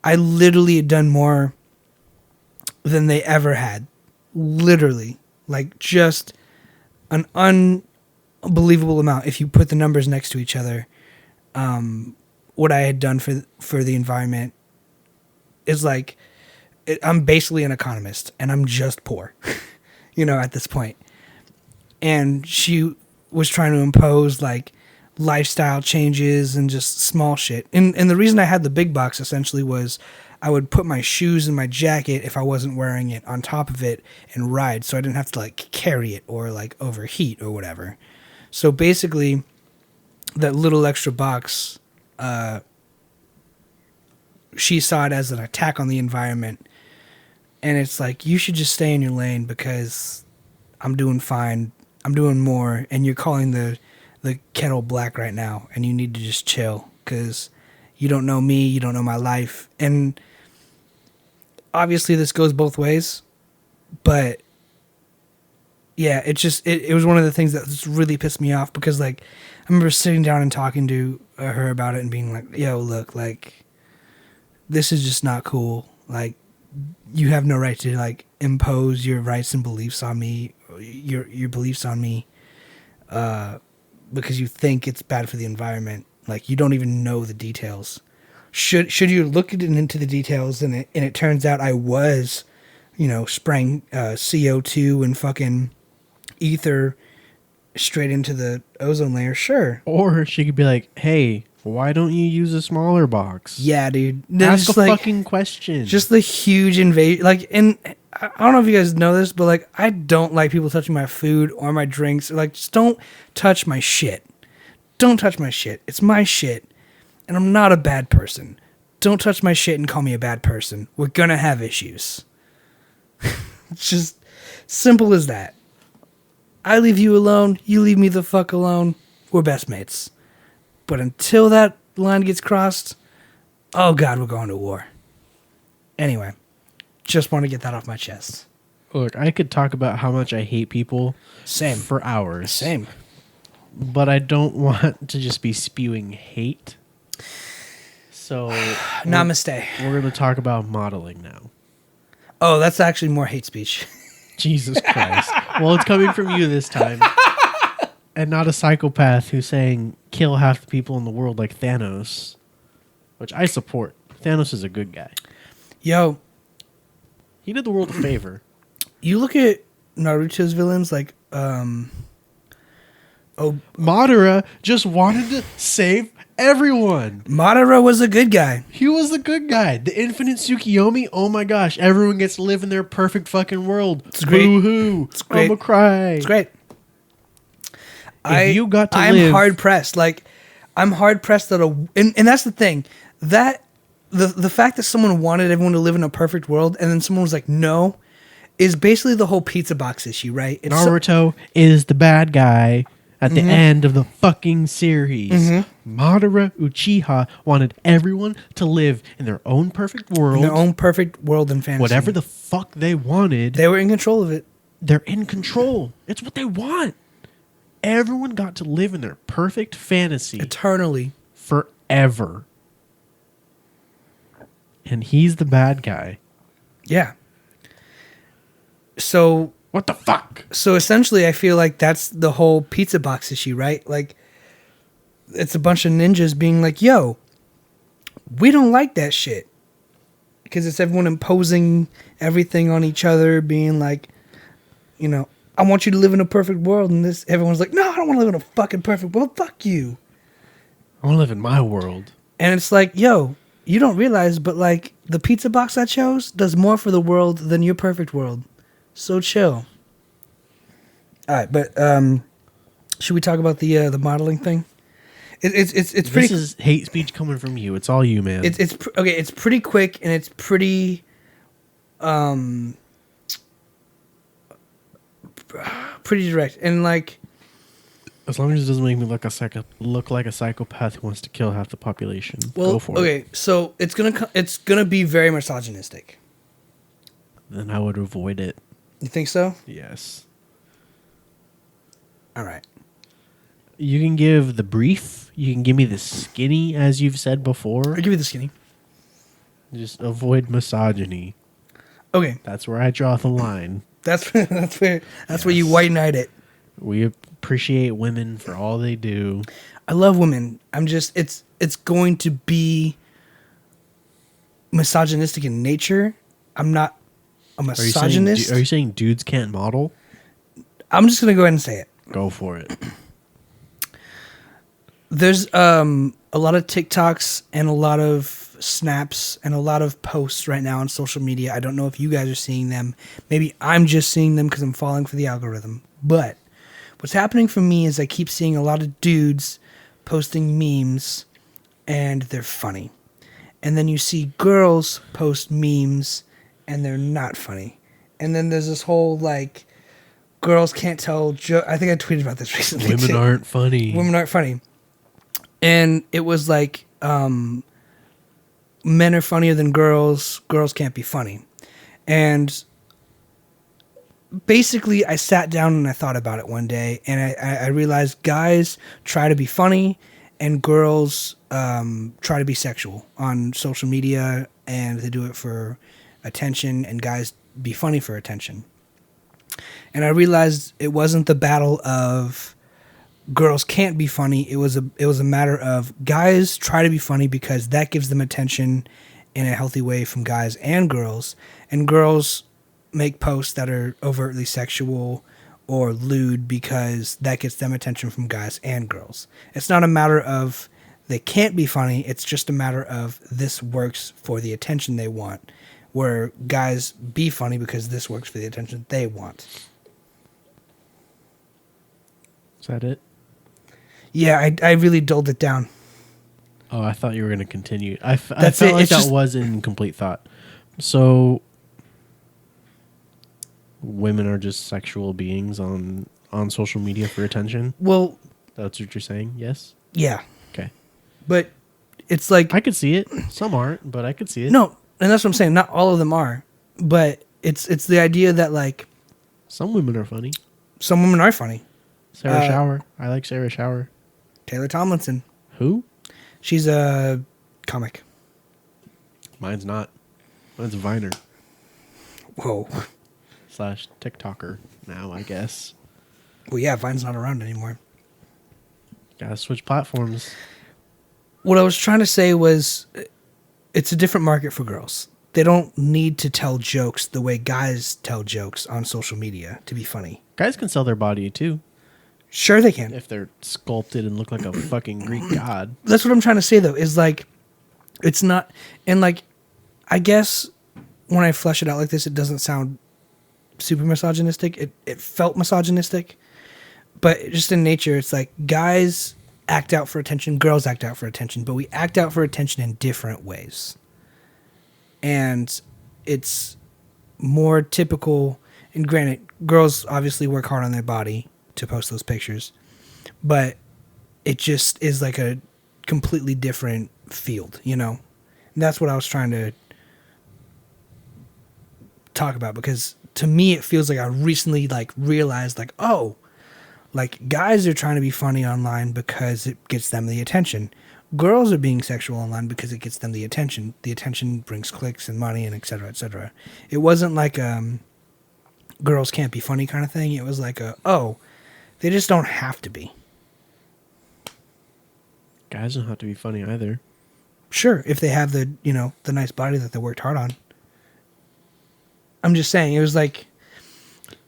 I literally had done more than they ever had. Literally. Like, just an unbelievable amount, if you put the numbers next to each other. What I had done for the environment is, like... I'm basically an economist, and I'm just poor, at this point. And she was trying to impose, like, lifestyle changes and just small shit. And the reason I had the big box, essentially, was I would put my shoes and my jacket, if I wasn't wearing it, on top of it and ride, so I didn't have to, like, carry it or, like, overheat or whatever. So, basically, that little extra box, she saw it as an attack on the environment. And it's like, you should just stay in your lane because I'm doing fine. I'm doing more. And you're calling the kettle black right now. And you need to just chill because you don't know me. You don't know my life. And obviously this goes both ways. But yeah, it was one of the things that just really pissed me off because, like, I remember sitting down and talking to her about it and being like, yo, look, like, this is just not cool. Like, you have no right to, like, impose your rights and beliefs on me, your beliefs on me, because you think it's bad for the environment. Like, you don't even know the details. Should you look into the details and it turns out I was, spraying CO2 and fucking ether straight into the ozone layer, sure. Or she could be like, hey, why don't you use a smaller box? Yeah, dude. Ask a fucking question. Just the huge invasion. Like, and I don't know if you guys know this, but, like, I don't like people touching my food or my drinks. Like, just don't touch my shit. Don't touch my shit. It's my shit. And I'm not a bad person. Don't touch my shit and call me a bad person. We're gonna have issues. It's just simple as that. I leave you alone. You leave me the fuck alone. We're best mates. But until that line gets crossed, oh God, we're going to war. Anyway, just want to get that off my chest. Look, I could talk about how much I hate people Same. for hours. Same. But I don't want to just be spewing hate. So Namaste. We're going to talk about modeling now. Oh, that's actually more hate speech. Jesus Christ. Well, it's coming from you this time. And not a psychopath who's saying kill half the people in the world like Thanos, which I support. Thanos is a good guy. Yo. He did the world a favor. You look at Naruto's villains like, Madara just wanted to save everyone. Madara was a good guy. He was the good guy. The infinite Tsukiyomi, oh my gosh. Everyone gets to live in their perfect fucking world. It's great. Boo-hoo. It's great. I'm a cry. It's great. You got to I'm live. hard pressed. Like, I'm hard pressed that and that's the thing. That the fact that someone wanted everyone to live in a perfect world and then someone was like, no, is basically the whole pizza box issue, right? It's Naruto is the bad guy at the end of the fucking series. Madara Uchiha wanted everyone to live in their own perfect world. their own perfect world and fantasy. Whatever the fuck they wanted. They were in control of it. They're in control. It's what they want. Everyone got to live in their perfect fantasy. Eternally. Forever. And he's the bad guy. Yeah. So... What the fuck? So essentially, I feel like that's the whole pizza box issue, right? Like, it's a bunch of ninjas being like, yo, We don't like that shit. Because it's everyone imposing everything on each other, being like, you know, I want you to live in a perfect world, and this everyone's like, no, I don't want to live in a fucking perfect world. Fuck you. I want to live in my world. And it's like, yo, you don't realize, but like the pizza box I chose does more for the world than your perfect world. So chill. All right, but should we talk about the modeling thing? It's pretty. This is hate speech coming from you. It's all you, man. Okay. It's pretty quick and it's pretty pretty direct, and like, as long as it doesn't make me look like a psychopath who wants to kill half the population. well, Go for it. okay, so it's gonna be very misogynistic. Then I would avoid it. You think so? Yes. All right. You can give the brief. You can give me the skinny, as you've said before. I'll give you the skinny. Just avoid misogyny. Okay, That's where I draw the line. that's where you white knight it. We appreciate women for all they do. I love women. I'm just it's going to be misogynistic in nature. I'm not a misogynist. Are you saying dudes can't model? I'm just gonna go ahead and say it. Go for it. There's a lot of TikToks and a lot of snaps and a lot of posts right now on social media. I don't know if you guys are seeing them. Maybe I'm just seeing them because I'm falling for the algorithm. But what's happening for me is I keep seeing a lot of dudes posting memes and they're funny. And then you see girls post memes and they're not funny. And then there's this whole like girls can't tell I think I tweeted about this recently. Women aren't funny. Women aren't funny. And it was like men are funnier than girls can't be funny. And basically I sat down and I thought about it one day, and I realized guys try to be funny and girls try to be sexual on social media, and they do it for attention, and guys be funny for attention. And I realized it wasn't the battle of girls can't be funny. It was a matter of guys try to be funny because that gives them attention in a healthy way from guys and girls make posts that are overtly sexual or lewd because that gets them attention from guys and girls. It's not a matter of they can't be funny, it's just a matter of this works for the attention they want, where guys be funny because this works for the attention they want. Is that it? Yeah, I really dulled it down. Oh, I thought you were going to continue. I felt That's it. like It's that just- was incomplete thought. So, women are just sexual beings on social media for attention? Well, That's what you're saying? Yes? yeah, Okay. but it's like I could see it. Some aren't, but I could see it. no, and that's what I'm saying. Not all of them are, but it's the idea that like Some women are funny. some women are funny. Sarah Shower. I like Sarah Shower. Taylor Tomlinson, Who? she's a comic. Mine's not. Mine's Viner Whoa. / TikToker now, I guess. Well, yeah, Vine's not around anymore. Gotta switch platforms. What I was trying to say was it's a different market for girls. They don't need to tell jokes the way guys tell jokes on social media to be funny. Guys can sell their body too Sure they can. if they're sculpted and look like a fucking Greek god. That's what I'm trying to say though, is like it's not, and like I guess when I flesh it out like this it doesn't sound super misogynistic. It felt misogynistic. But just in nature it's like guys act out for attention, girls act out for attention, but we act out for attention in different ways. And it's more typical, and granted, girls obviously work hard on their body to post those pictures, but it just is like a completely different field, you know? And that's what I was trying to talk about, because to me it feels like I recently like realized like, oh, like guys are trying to be funny online because it gets them the attention. Girls are being sexual online because it gets them the attention. The attention brings clicks and money and et cetera, et cetera. It wasn't like girls can't be funny kind of thing. It was like they just don't have to be. Guys don't have to be funny either. Sure, if they have the the nice body that they worked hard on. I'm just saying, it was like,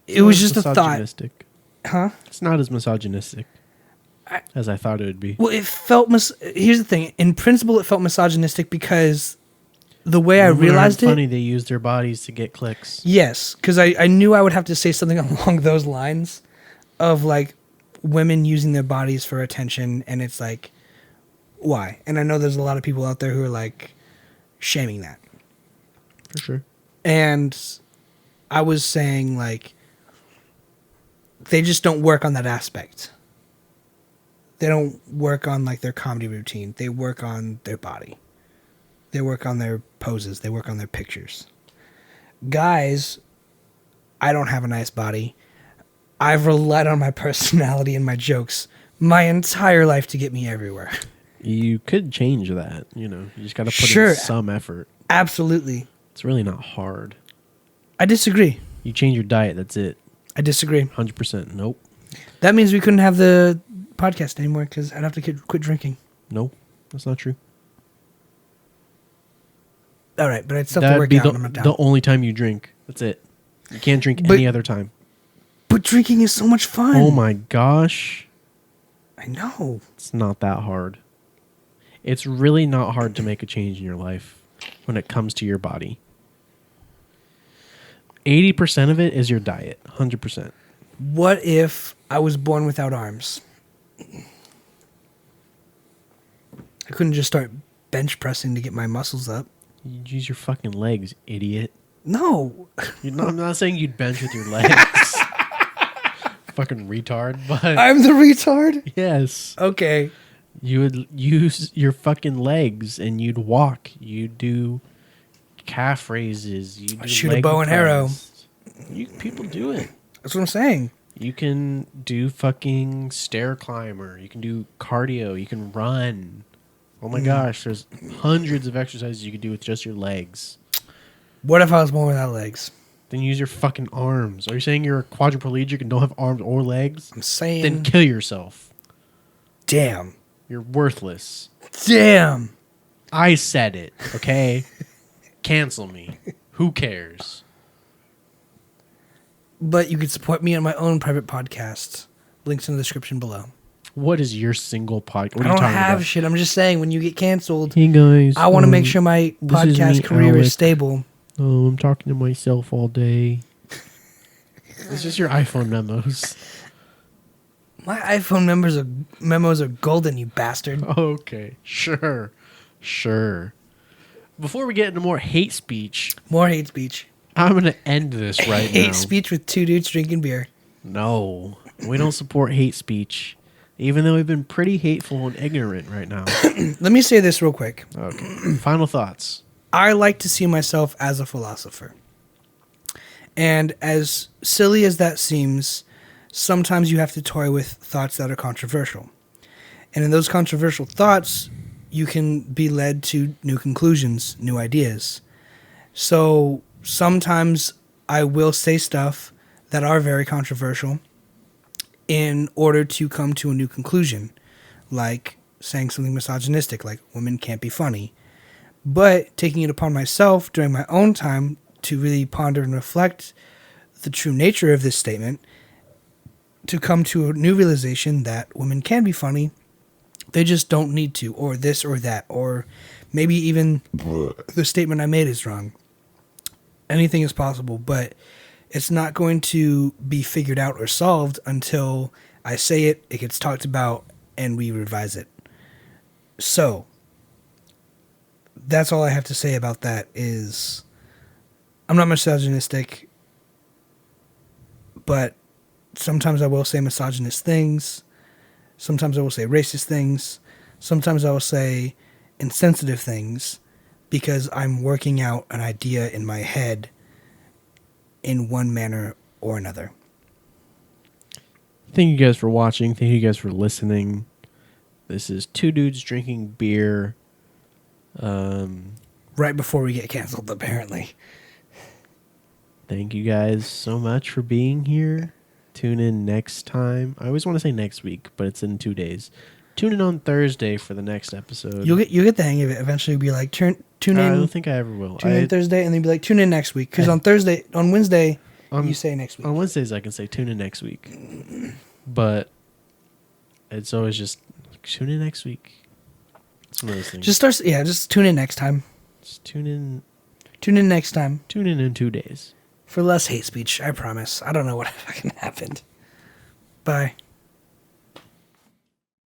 it was just a thought, misogynistic. huh? It's not as misogynistic as I thought it would be. Well, it felt here's the thing. In principle, it felt misogynistic because the way I Women realized aren't it. funny. They use their bodies to get clicks. Yes, because I knew I would have to say something along those lines of like women using their bodies for attention, and it's like, why? And I know there's a lot of people out there who are like shaming that. For sure. And I was saying like, they just don't work on that aspect. They don't work on like their comedy routine. They work on their body. They work on their poses. They work on their pictures. Guys, I don't have a nice body. I've relied on my personality and my jokes my entire life to get me everywhere. You could change that. You just got to put Sure. in some effort. Absolutely. It's really not hard. I disagree. You change your diet. That's it. I disagree. 100%. Nope. That means we couldn't have the podcast anymore because I'd have to quit drinking. Nope. That's not true. All right, but I'd still have to That'd work be out and I'm not down. the only time you drink. That's it. You can't drink But- any other time. But drinking is so much fun. Oh my gosh. I know. It's not that hard. It's really not hard to make a change in your life when it comes to your body. 80% of it is your diet. 100%. What if I was born without arms? I couldn't just start bench pressing to get my muscles up. You'd use your fucking legs, idiot. No. I'm not saying you'd bench with your legs. Fucking retard, but I'm the retard? yes. Okay. You would use your fucking legs and you'd walk. You'd do calf raises. You'd do Shoot a leg bow and arrow. press. People do it. That's what I'm saying. You can do fucking stair climber. You can do cardio. You can run. Oh my gosh, there's hundreds of exercises you could do with just your legs. What if I was born without legs? Then use your fucking arms. Are you saying you're a quadriplegic and don't have arms or legs? I'm saying. Then kill yourself. Damn. You're worthless. Damn. I said it, okay? Cancel me. Who cares? But you could support me on my own private podcast. Links in the description below. What is your single podcast? What I are you don't talking have about? shit. I'm just saying, when you get canceled, Hey guys. I want to make sure my this is podcast me, career Alec. is stable. Oh, I'm talking to myself all day. It's just your iPhone memos. My iPhone memos are golden, you bastard. Okay, sure. Before we get into more hate speech, More hate speech. I'm going to end this right now. Hate speech with two dudes drinking beer. No, we don't support hate speech, even though we've been pretty hateful and ignorant right now. Let me say this real quick. Okay, final thoughts. I like to see myself as a philosopher. And as silly as that seems, sometimes you have to toy with thoughts that are controversial. And in those controversial thoughts, you can be led to new conclusions, new ideas. So sometimes I will say stuff that are very controversial in order to come to a new conclusion, like saying something misogynistic, like women can't be funny. But taking it upon myself during my own time to really ponder and reflect the true nature of this statement, to come to a new realization that women can be funny, they just don't need to, or this or that, or maybe even the statement I made is wrong. Anything is possible, but it's not going to be figured out or solved until I say it, it gets talked about, and we revise it. So that's all I have to say about that is I'm not misogynistic, but sometimes I will say misogynist things. Sometimes I will say racist things. Sometimes I will say insensitive things because I'm working out an idea in my head in one manner or another. Thank you guys for watching. Thank you guys for listening. This is two dudes drinking beer. Right before we get canceled, apparently. Thank you guys so much for being here. Tune in next time. I always want to say next week, but it's in 2 days. Tune in on Thursday for the next episode. You'll get the hang of it. Eventually, you'll be like, tune in. I don't think I ever will. Tune in Thursday, and then be like, tune in next week. Because on Wednesday, you say next week. On Wednesdays, I can say tune in next week. But it's always just tune in next week. It's one of those things. Just tune in next time. Just tune in. Tune in next time. Tune in 2 days. For less hate speech, I promise. I don't know what fucking happened. Bye.